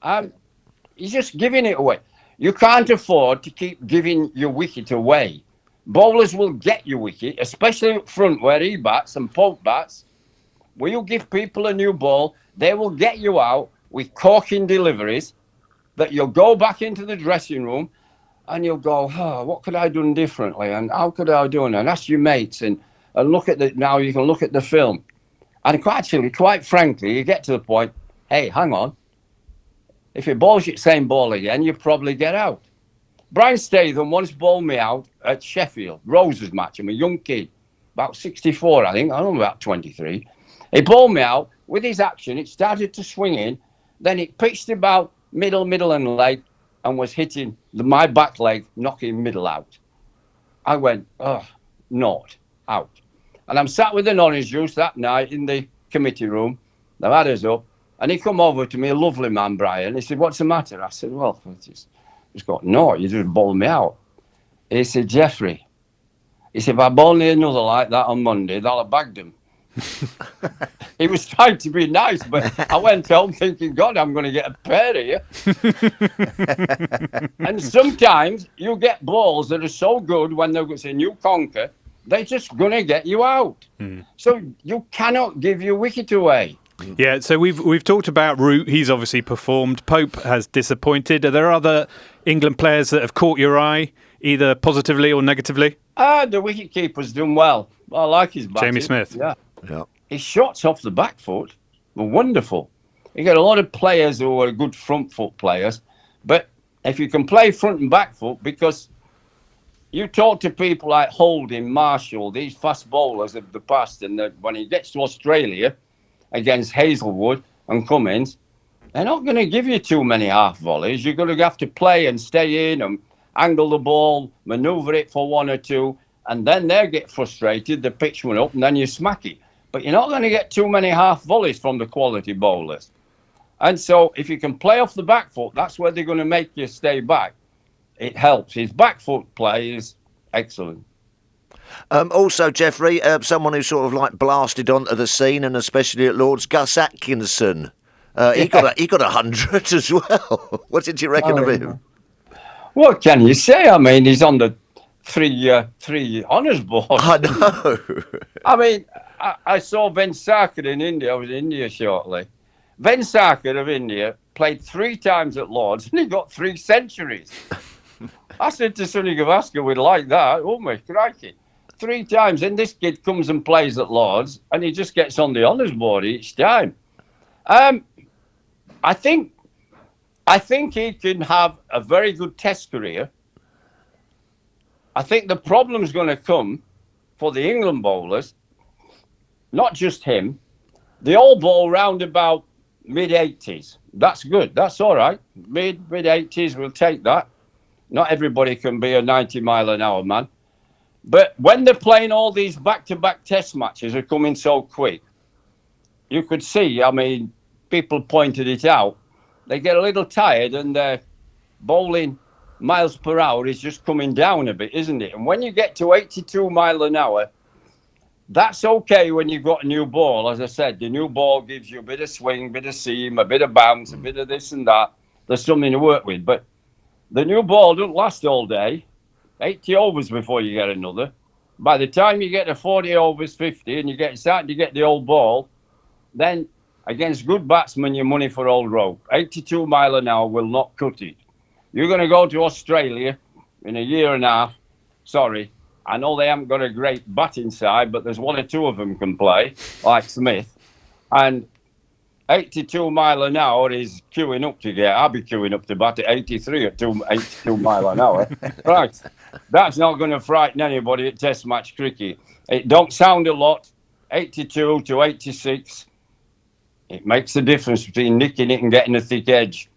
He's just giving it away. You can't afford to keep giving your wicket away. Bowlers will get your wicket, especially up front where he bats and Pope bats. When you give people a new ball, they will get you out with corking deliveries that you'll go back into the dressing room and you'll go, what could I have done differently? And how could I have done it? And ask your mates and look at now you can look at the film. And quite frankly, you get to the point, hey, hang on. If you bowls your same ball again, you probably get out. Brian Statham once bowled me out at Sheffield, Rose's match. I'm a young kid, about 64, I think. I'm about 23. He bowled me out. With his action, it started to swing in. Then it pitched about middle and leg and was hitting my back leg, knocking middle out. I went, not out. And I'm sat with an orange juice that night in the committee room. They've had us up. And he come over to me, a lovely man, Brian. He said, what's the matter? I said, well, just got no, you just bowled me out. He said, Geoffrey, he said, if I bowl me another like that on Monday, they'll have bagged him. He was trying to be nice, but I went home thinking, God, I'm going to get a pair of you. And sometimes you get balls that are so good when they're a new conquer, they're just going to get you out. So you cannot give your wicket away. Yeah, so we've talked about Root. He's obviously performed. Pope has disappointed. Are there other England players that have caught your eye, either positively or negatively? The wicketkeeper's done well. I like his batting. Jamie Smith. Yeah. His shots off the back foot were wonderful. You get a lot of players who are good front foot players, but if you can play front and back foot, because you talk to people like Holding, Marshall, these fast bowlers of the past, and when he gets to Australia against Hazelwood and Cummins, they're not going to give you too many half volleys. You're going to have to play and stay in and angle the ball, manoeuvre it for 1 or 2, and then they get frustrated, they pitch one up, and then you smack it. But you're not going to get too many half volleys from the quality bowlers. And so if you can play off the back foot, that's where they're going to make you stay back. It helps. His back foot play is excellent. Also, Geoffrey, someone who sort of like blasted onto the scene, and especially at Lord's, Gus Atkinson. He got 100 as well. What did you reckon of him? What can you say? I mean, he's on the three honours board. I know. I mean, I saw Venkateswarlu in India. I was in India shortly. Venkateswarlu of India played 3 times at Lord's, and he got 3 centuries. I said to Sonny Gavaskar, we'd like that, wouldn't we? Crikey. 3 times, and this kid comes and plays at Lord's, and he just gets on the honours board each time. I think he can have a very good Test career. I think the problem's going to come for the England bowlers, not just him. They all bowl round about mid-80s. That's good. That's all right. Mid-80s, we'll take that. Not everybody can be a 90-mile-an-hour man. But when they're playing all these back-to-back test matches are coming so quick, you could see, I mean, people pointed it out, they get a little tired and their bowling miles per hour is just coming down a bit, isn't it? And when you get to 82 mile an hour, that's okay when you've got a new ball. As I said, the new ball gives you a bit of swing, a bit of seam, a bit of bounce, a bit of this and that. There's something to work with. But the new ball doesn't last all day. 80 overs before you get another. By the time you get to 40 overs, 50, and you starting to get the old ball, then against good batsmen, your money for old rope. 82 mile an hour will not cut it. You're going to go to Australia in a year and a half. Sorry, I know they haven't got a great batting side, but there's one or two of them can play, like Smith. And 82 mile an hour is queuing up to get. I'll be queuing up to bat at 83 at 82 mile an hour. Right. That's not going to frighten anybody at Test match cricket. It don't sound a lot. 82 to 86. It makes a difference between nicking it and getting a thick edge.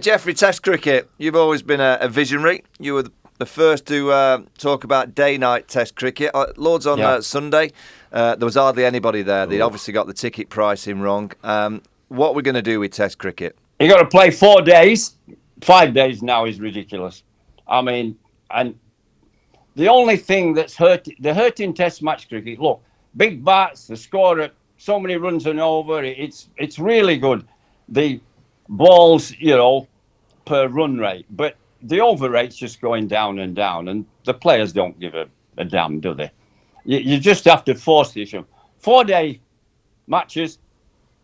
Geoffrey, Test cricket, you've always been a visionary. You were the first to talk about day-night Test cricket. Lords on Sunday, there was hardly anybody there. They'd obviously got the ticket pricing wrong. What are we going to do with Test cricket? You got to play 4 days. 5 days now is ridiculous. I mean, and the only thing that's hurting Test match cricket, look, big bats, the score at so many runs and over, it's really good. The balls, per run rate, but the over rate's just going down and down, and the players don't give a damn, do they? You just have to force the issue. 4-day matches,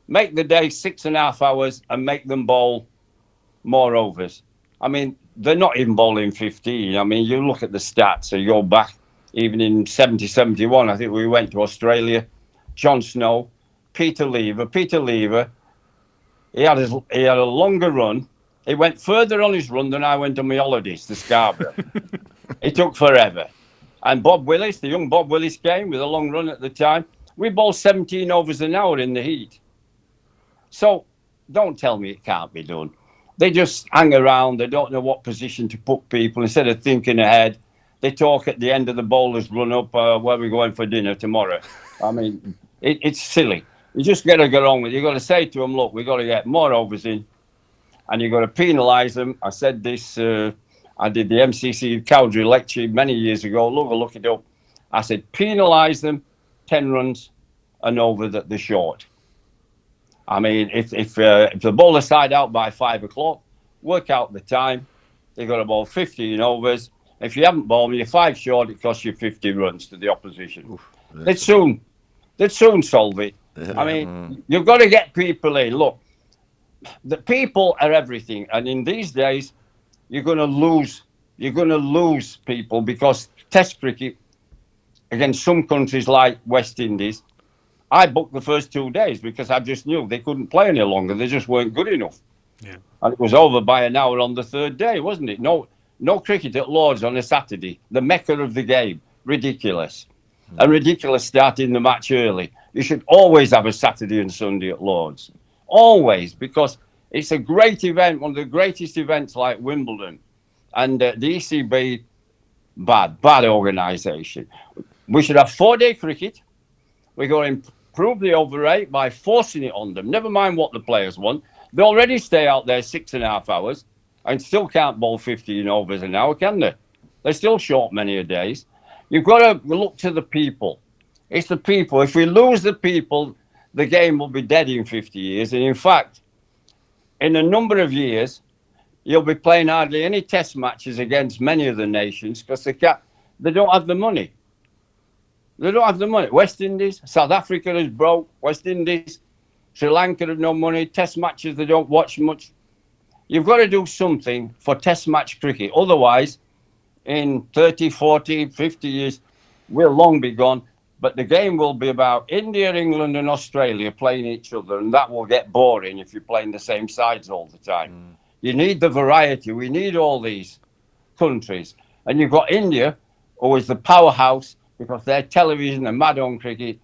make the day 6.5 hours and make them bowl more overs. I mean, they're not even bowling 15. I mean, you look at the stats, so you go back even in 70, 71, I think we went to Australia, John Snow, Peter Lever, he had a longer run. He went further on his run than I went on my holidays to Scarborough. It took forever. And Bob Willis, the young Bob Willis came with a long run at the time. We bowled 17 overs an hour in the heat. So don't tell me it can't be done. They just hang around. They don't know what position to put people. Instead of thinking ahead, they talk at the end of the bowler's run up, where we're going for dinner tomorrow. I mean, it's silly. You just got to get on with it. You've got to say to them, look, we've got to get more overs in, and you've got to penalise them. I said this, I did the MCC Cowdrey lecture many years ago. Look it up. I said, penalise them 10 runs and over that they're short. I mean, if the bowler side out by 5 o'clock, work out the time. They've got to bowl 15 overs. If you haven't bowled, you're 5 short, it costs you 50 runs to the opposition. Oof, they'd soon solve it. I mean, you've got to get people in. Look, the people are everything. And in these days, you're going to lose people because Test cricket against some countries like West Indies, I booked the first 2 days because I just knew they couldn't play any longer. They just weren't good enough. Yeah. And it was over by an hour on the third day, wasn't it? No cricket at Lords on a Saturday. The mecca of the game. Ridiculous. And ridiculous starting the match early. You should always have a Saturday and Sunday at Lords. Always, because it's a great event, one of the greatest events like Wimbledon. And the ECB, bad organisation. We should have 4-day cricket. We're going to improve the over rate by forcing it on them. Never mind what the players want. They already stay out there 6.5 hours and still can't bowl 15 overs an hour, can they? They're still short many a days. You've got to look to the people. It's the people. If we lose the people, the game will be dead in 50 years. And in fact, in a number of years, you'll be playing hardly any test matches against many of the nations because they don't have the money. They don't have the money. West Indies, South Africa is broke. West Indies, Sri Lanka have no money. Test matches, they don't watch much. You've got to do something for test match cricket. Otherwise, in 30, 40, 50 years, we'll long be gone. But the game will be about India, England and Australia playing each other, and that will get boring if you're playing the same sides all the time. You need the variety. We need all these countries. And you've got India, who is the powerhouse, because their television and mad on cricket,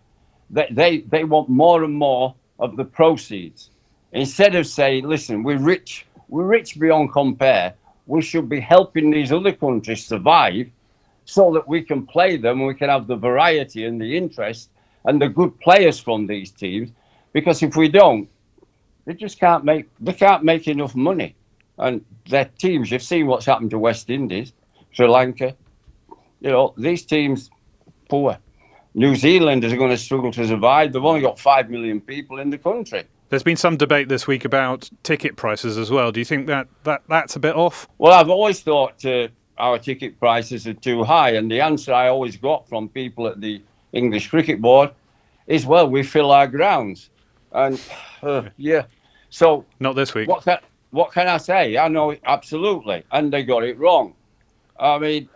they want more and more of the proceeds. Instead of saying, listen, we're rich beyond compare, we should be helping these other countries survive so that we can play them, we can have the variety and the interest and the good players from these teams. Because if we don't, they can't make enough money. And their teams, you've seen what's happened to West Indies, Sri Lanka, these teams, poor. New Zealanders are going to struggle to survive. They've only got 5 million people in the country. There's been some debate this week about ticket prices as well. Do you think that's a bit off? Well, I've always thought our ticket prices are too high. And the answer I always got from people at the English Cricket Board is, well, we fill our grounds. And, yeah. So not this week. What can I say? I know, absolutely. And they got it wrong. I mean,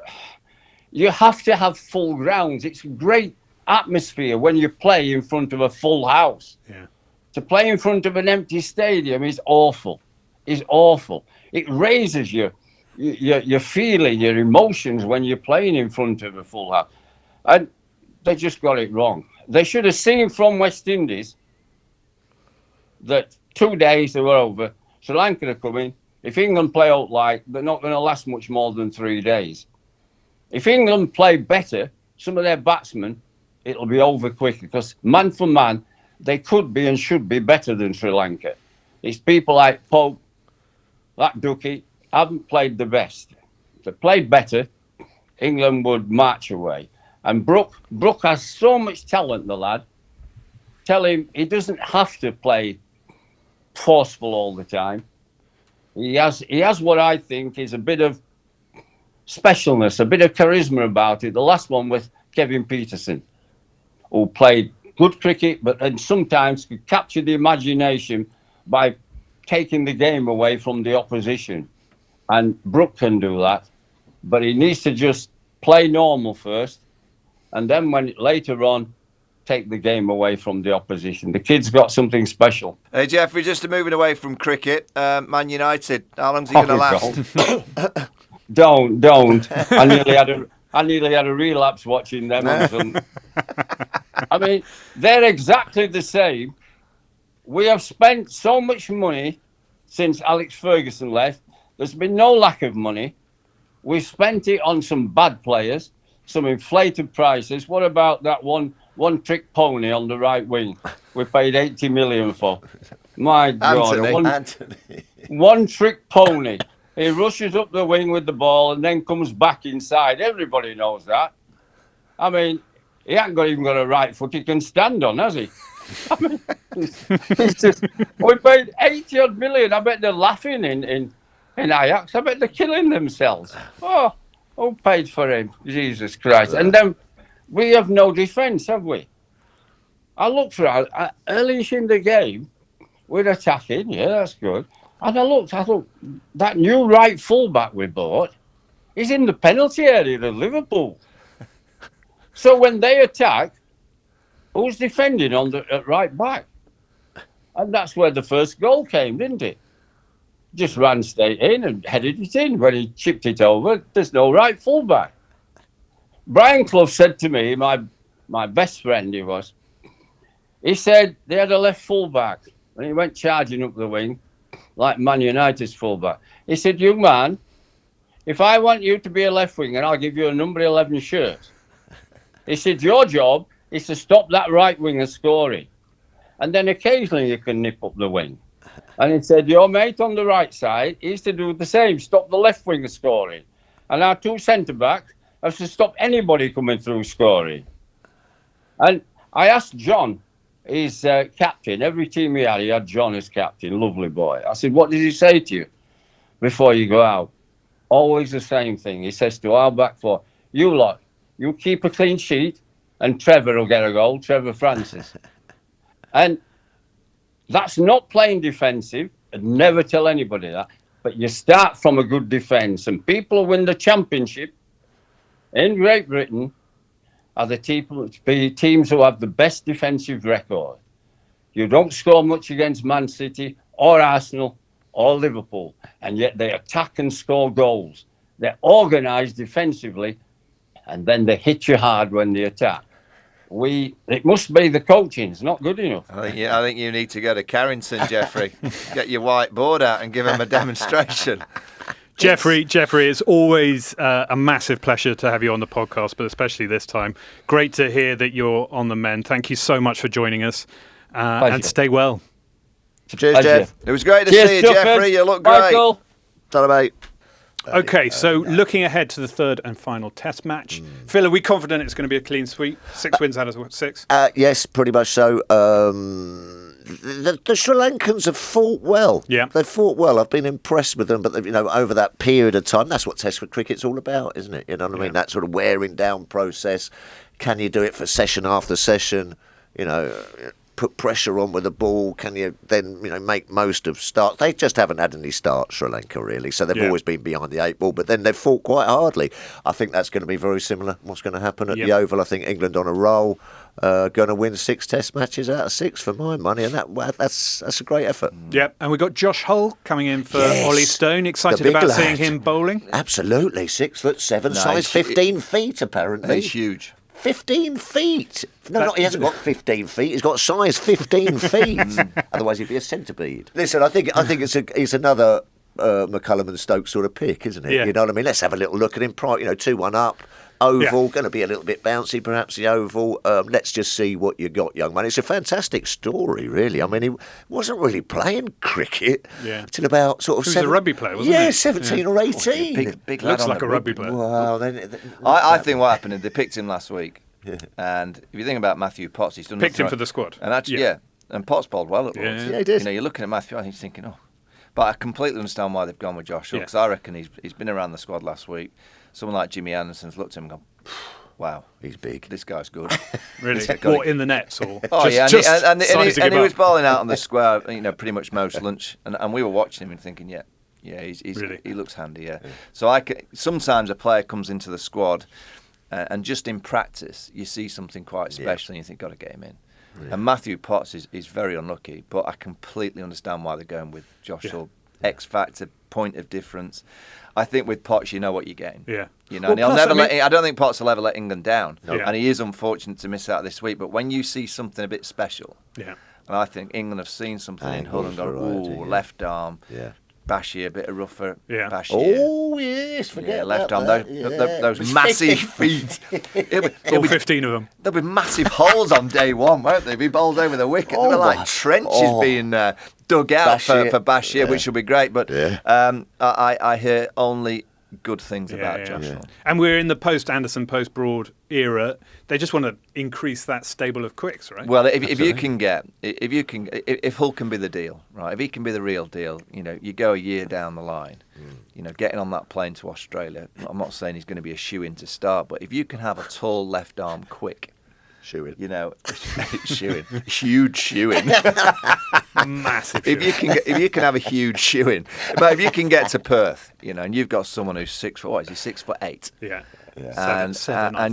you have to have full grounds. It's a great atmosphere when you play in front of a full house. Yeah. To play in front of an empty stadium is awful. It's awful. It raises your feeling, your emotions when you're playing in front of a full house. And they just got it wrong. They should have seen from West Indies that 2 days they were over. Sri Lanka are coming. If England play out like, they're not going to last much more than 3 days. If England play better, some of their batsmen, it'll be over quicker because man for man, they could be and should be better than Sri Lanka. It's people like Pope, like Ducky, haven't played the best. If they played better, England would march away. And Brook has so much talent, the lad. Tell him he doesn't have to play forceful all the time. He has what I think is a bit of specialness, a bit of charisma about it. The last one with Kevin Peterson, who played good cricket, and sometimes could capture the imagination by taking the game away from the opposition. And Brook can do that, but he needs to just play normal first, and then when later on, take the game away from the opposition. The kid's got something special. Hey, Geoffrey, just moving away from cricket, Man United, how long's he going to last? Don't. I nearly had a relapse watching them. I mean, they're exactly the same. We have spent so much money since Alex Ferguson left. There's been no lack of money. We've spent it on some bad players, some inflated prices. What about that one-trick pony on the right wing we paid 80 million for? My God. Anthony. One-trick pony. He rushes up the wing with the ball and then comes back inside. Everybody knows that. I mean, he hasn't even got a right foot he can stand on, has he? I mean, it's just, we paid 80-odd million. I bet they're laughing in Ajax. I bet they're killing themselves. Oh, who paid for him? Jesus Christ. And then we have no defence, have we? I looked for early in the game, we're attacking. Yeah, that's good. And I thought, that new right fullback we bought is in the penalty area of Liverpool. So when they attack, who's defending at right back? And that's where the first goal came, didn't it? Just ran straight in and headed it in. When he chipped it over, there's no right fullback. Brian Clough said to me, my best friend he said they had a left fullback and he went charging up the wing like Man United's fullback. He said, young man, if I want you to be a left winger, I'll give you a number 11 shirt. He said, your job is to stop that right winger scoring. And then occasionally you can nip up the wing. And he said, your mate on the right side is to do the same, stop the left winger scoring. And our two centre-backs have to stop anybody coming through scoring. And I asked John, his captain, every team he had John as captain, lovely boy. I said, what did he say to you before you go out? Always the same thing. He says to our back four, you lot, you keep a clean sheet and Trevor will get a goal, Trevor Francis. And that's not playing defensive. I'd never tell anybody that. But you start from a good defence. And people who win the championship in Great Britain are the teams who have the best defensive record. You don't score much against Man City or Arsenal or Liverpool. And yet they attack and score goals. They're organised defensively. And then they hit you hard when they attack. it must be the coaching. It's not good enough. I think you need to go to Carrington, Geoffrey. Get your whiteboard out and give him a demonstration. Geoffrey, it's always a massive pleasure to have you on the podcast, but especially this time. Great to hear that you're on the mend. Thank you so much for joining us, and stay well. Cheers, Jeff. It was great to see you, Geoffrey. You look great. Ta-ra, mate. Okay, so looking ahead to the third and final test match. Phil, are we confident it's going to be a clean sweep? 6 wins out of 6? Yes, pretty much so. The Sri Lankans have fought well. Yeah. They've fought well. I've been impressed with them, but over that period of time, that's what Test cricket's all about, isn't it? You know what I mean? That sort of wearing down process. Can you do it for session after session? Put pressure on with the ball. Can you then make most of starts? They just haven't had any starts, Sri Lanka, really. So they've always been behind the 8 ball, but then they've fought quite hardly. I think that's going to be very similar. What's going to happen at the Oval? I think England on a roll, going to win 6 Test matches out of 6 for my money, and that's a great effort. Yep, and we've got Josh Hull coming in for Ollie Stone. Excited about seeing him bowling? Absolutely, 6'7", size 15 feet apparently. He's huge. 15 feet. No, he hasn't got 15 feet. He's got size 15 feet. Otherwise, he'd be a centipede. Listen, I think it's another McCullum and Stokes sort of pick, isn't it? Yeah. You know what I mean? Let's have a little look at him. 2-1 up. Oval, going to be a little bit bouncy, perhaps, the Oval. Let's just see what you got, young man. It's a fantastic story, really. I mean, he wasn't really playing cricket until about sort of... He was a rugby player, wasn't he? 17 or 18. Big Looks lad like a rugby player. Well, I think what happened is they picked him last week. And if you think about Matthew Potts, he's done picked him for the squad. And actually, and Potts bowled well at Lords. Yeah, he did. You're looking at Matthew and he's thinking, But I completely understand why they've gone with Josh Hull, because I reckon he's been around the squad last week. Someone like Jimmy Anderson's looked at him and gone, wow, he's big. This guy's good. Really? Or in the nets? Or and he was bowling out on the square, pretty much most lunch. And we were watching him and thinking, he looks handy, So sometimes a player comes into the squad and just in practice, you see something quite special and you think, got to get him in. Yeah. And Matthew Potts is very unlucky, but I completely understand why they're going with Josh Hull. X factor, point of difference. I think with Potts, you know what you're getting. Yeah. And I don't think Potts will ever let England down. No. And he is unfortunate to miss out this week. But when you see something a bit special, and I think England have seen something in Hull and gone, left arm. Yeah. Bashir, a bit of rougher. Yeah. Bashir. Oh, yes, forget left arm. Those massive feet. All 15 of them. There'll be massive holes on day one, won't they? Be bowled over the wicket. There'll be like trenches being dug out for Bashir, which will be great. But I hear only good things about Josh Hull. And we're in the post-Anderson, post-Broad era. They just want to increase that stable of quicks, right? Well, if Hull can be the deal, right? If he can be the real deal, you go a year down the line, getting on that plane to Australia. I'm not saying he's going to be a shoe-in to start, but if you can have a tall left arm quick, shoe-in. Shoe-in. Huge shoe-in. Massive. If you can have a huge shoe-in, but if you can get to Perth, and you've got someone who's 6 foot, what is he, 6'8"? Yeah. And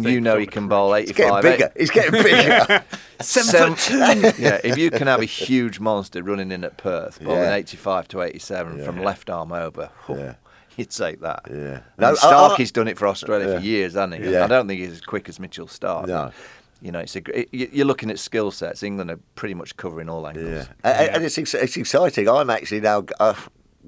he can bowl 85. He's getting bigger. 7'2". Yeah, if you can have a huge monster running in at Perth, bowling 85 to 87 from left arm over, you'd take that. Yeah. Starkey's done it for Australia for years, hasn't he? Yeah. I don't think he's as quick as Mitchell Stark. No. You're looking at skill sets. England are pretty much covering all angles. Yeah. And it's exciting. I'm actually now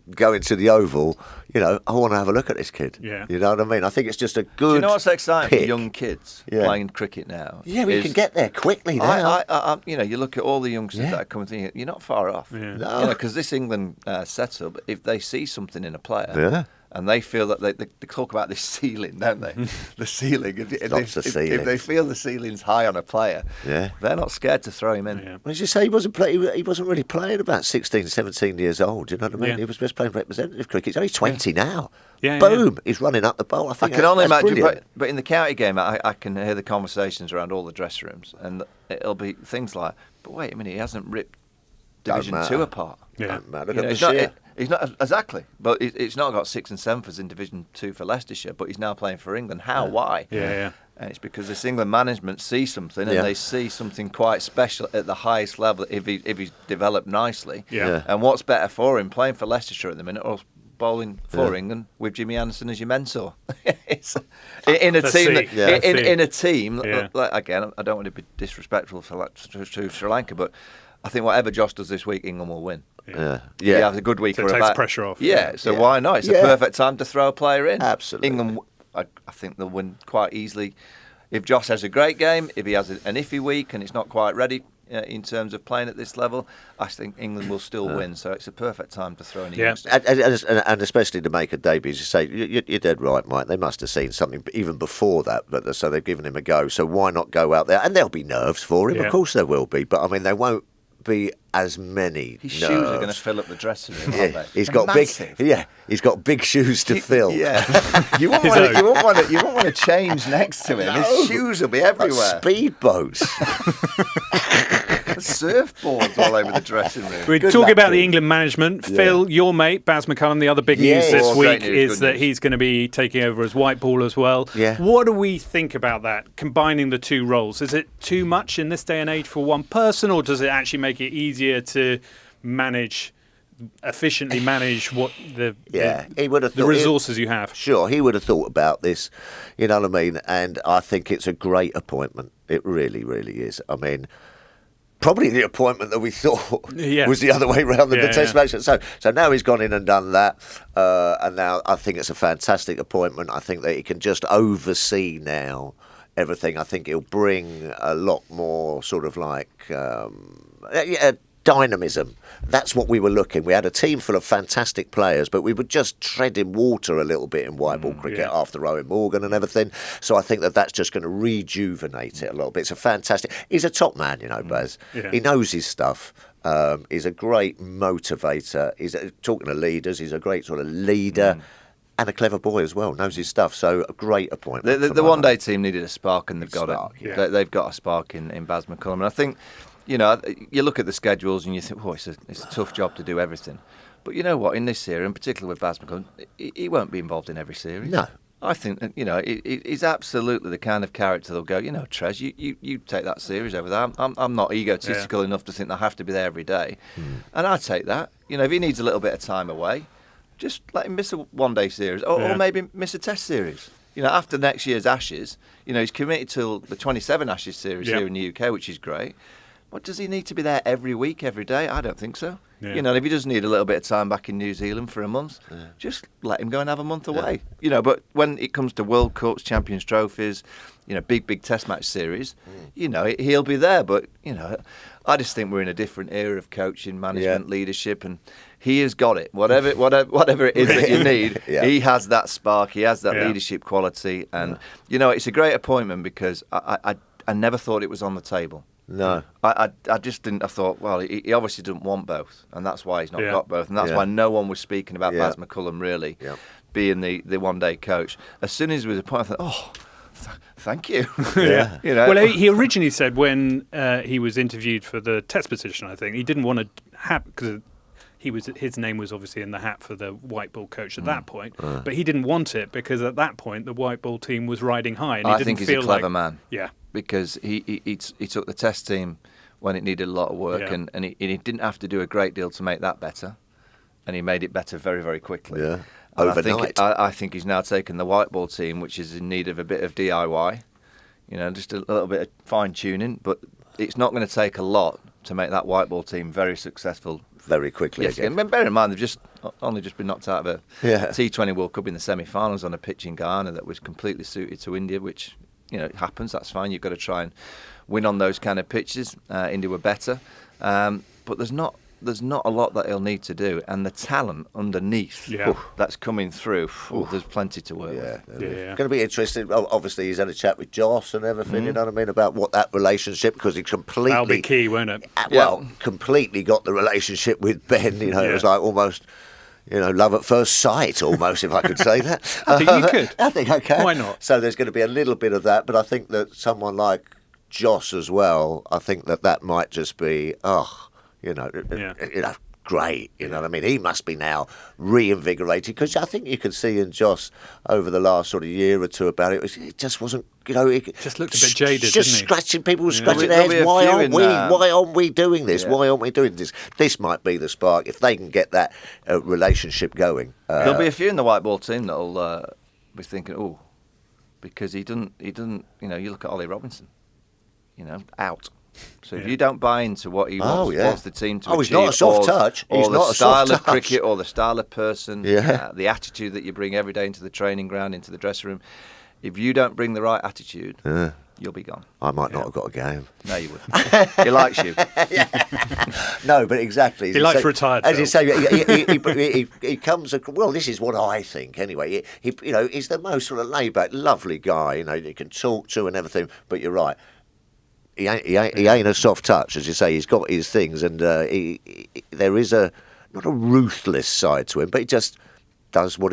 going to the Oval. I want to have a look at this kid. Yeah. You know what I mean? I think it's just a good. Do you know what's exciting for young kids playing cricket now? Yeah, we can get there quickly now. You look at all the youngsters that are coming through. You're not far off. Yeah. No. Because this England setup, if they see something in a player. Yeah. And they feel that they talk about this ceiling, don't they? The ceiling. If they feel the ceiling's high on a player, they're not scared to throw him in. Yeah. Well, as you say, he wasn't really playing about 16, 17 years old. You know what I mean? Yeah. He was just playing representative cricket. He's only 20 now. Yeah, boom! He's running up the bowl. I can only imagine. But in the county game, I can hear the conversations around all the dressing rooms, and it'll be things like, "But wait a minute, he hasn't ripped Division 2 apart." Yeah, he's not exactly, but he's not got 6 and 7s in Division 2 for Leicestershire, but he's now playing for England. How? Why? Yeah. And it's because this England management see something, and they see something quite special at the highest level if he's developed nicely. Yeah. And what's better for him, playing for Leicestershire at the minute, or bowling for England with Jimmy Anderson as your mentor. in a team. Like, again, I don't want to be disrespectful to Sri Lanka, but I think whatever Josh does this week, England will win. He has a good week so or it a takes bad. pressure off. So why not? It's a perfect time to throw a player in. Absolutely. England, I think they'll win quite easily. If Josh has a great game, if he has an iffy week and it's not quite ready in terms of playing at this level, I think England will still win. So it's a perfect time to throw in a youngster. And especially to make a debut, as you say, you're dead right, Mike. They must have seen something even before that, but so they've given him a go. So why not go out there? And there'll be nerves for him, of course there will be. But I mean, there won't be as many. His nerves. shoes are going to fill up the dressing room, aren't they? He's got massive. He's got big shoes to fill. You won't want to change next to him. His shoes will be everywhere. Like speedboats. Surfboards all over the dressing room. We're talking about the England management. Phil, your mate, Baz McCullum, the other big news this week is that he's going to be taking over as white ball as well. Yeah. What do we think about that, combining the two roles? Is it too much in this day and age for one person, or does it actually make it easier to efficiently manage what the resources you have? Sure, he would have thought about this, you know what I mean? And I think it's a great appointment. It really, really is. I mean, probably the appointment that we thought was the other way around than the Test match. So now he's gone in and done that, and now I think it's a fantastic appointment. I think that he can just oversee now everything. I think he'll bring a lot more sort of like dynamism. That's what we were looking. We had a team full of fantastic players, but we were just treading water a little bit in white ball cricket after Owen Morgan and everything. So I think that that's just going to rejuvenate it a little bit. It's a fantastic. He's a top man, you know, Baz. He knows his stuff. He's a great motivator. He's talking to leaders. He's a great sort of leader. And a clever boy as well, knows his stuff. So a great appointment. The one-day team needed a spark, and they've got it. Yeah. They've got a spark in Baz McCullum. And I think, you know, you look at the schedules and you think, it's a tough job to do everything. But you know what? In this series, and particularly with Baz McCullum, he won't be involved in every series. No. I think that, you know, he's absolutely the kind of character that'll go, you know, Trez, you take that series over there. I'm not egotistical enough to think I have to be there every day. And I take that. You know, if he needs a little bit of time away, just let him miss a one-day series or maybe miss a Test series. You know, after next year's Ashes, you know, he's committed till the 27 Ashes series here in the UK, which is great. But does he need to be there every week, every day? I don't think so. Yeah. You know, if he does need a little bit of time back in New Zealand for a month, just let him go and have a month away. You know, but when it comes to World Cups, Champions Trophies, you know, big Test match series, you know, he'll be there. But, you know, I just think we're in a different era of coaching, management, leadership, and he has got it. Whatever it is that you need, he has that spark, he has that leadership quality. And, you know, it's a great appointment because I never thought it was on the table. No. I just didn't. I thought, well, he obviously didn't want both, and that's why he's not got both, and that's why no one was speaking about Baz McCullum really being the one-day coach. As soon as he was appointed, I thought, thank you. You know? Well, he originally said when he was interviewed for the Test position, I think he didn't want to have, because his name was obviously in the hat for the white ball coach at that point, but he didn't want it because at that point the white ball team was riding high, and he didn't think he's feel a clever like, man. Yeah. Because he took the Test team when it needed a lot of work, and he didn't have to do a great deal to make that better, and he made it better very, very quickly. Yeah, overnight. I think he's now taken the white ball team, which is in need of a bit of DIY, you know, just a little bit of fine tuning, but it's not going to take a lot to make that white ball team very successful very quickly. Yes, again. And bear in mind they've only just been knocked out of a T20 World Cup in the semi-finals on a pitch in Ghana that was completely suited to India, which, you know, it happens, that's fine. You've got to try and win on those kind of pitches. India were better. But there's not a lot that he'll need to do. And the talent underneath that's coming through, there's plenty to work with. It's going to be interesting. Obviously, he's had a chat with Joss and everything, you know what I mean, about what that relationship, because he completely... That'll be key, won't it? Completely got the relationship with Ben. You know, it was like almost... You know, love at first sight, almost, if I could say that. I think you could. I think I can. Why not? So there's going to be a little bit of that, but I think that someone like Joss as well, I think that might just be, great. You know what I mean? He must be now reinvigorated, because I think you could see in Joss over the last sort of year or two about it. It just wasn't, you know, it just looked a bit jaded, just didn't he? scratching, people were scratching their heads. Why aren't we doing this? Why aren't we doing this? This might be the spark if they can get that relationship going. There'll be a few in the white ball team that'll be thinking, oh, because he doesn't. You know, you look at Ollie Robinson. You know, out. So if you don't buy into what he wants the team to achieve, he's not a soft touch. Or he's the not a style soft of touch. cricket, or the style of person, the attitude that you bring every day into the training ground, into the dressing room. If you don't bring the right attitude, you'll be gone. I might not have got a game. No, you wouldn't. He likes you. No, but exactly. He likes retired. As you say, he comes. Well, this is what I think. Anyway, you know, he's the most sort of laid-back, lovely guy. You know, you can talk to and everything. But you're right. He ain't a soft touch, as you say. He's got his things, and there is not a ruthless side to him, but he just does what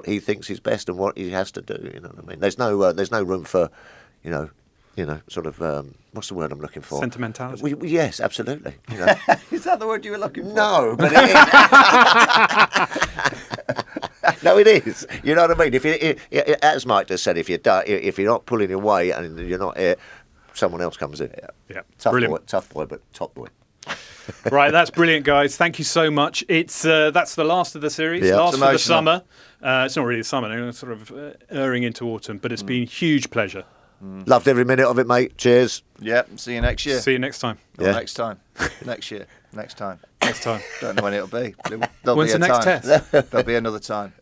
he thinks is best and what he has to do. You know what I mean? There's no room for, you know, sort of what's the word I'm looking for? Sentimentality. Yes, absolutely. You know. Is that the word you were looking for? No, but no, it is. You know what I mean? If as Mike just said, if you're not pulling your weight and you're not here, someone else comes in. Yeah. Tough boy, but top boy. Right, that's brilliant, guys. Thank you so much. It's that's the last of the series, last of the summer. It's not really the summer; it's sort of erring into autumn. But it's been a huge pleasure. Loved every minute of it, mate. Cheers. Yep. See you next year. See you next time. Or next time. Next year. Next time. Next time. Don't know when it'll be. There'll When's be the next time. test? There'll be another time.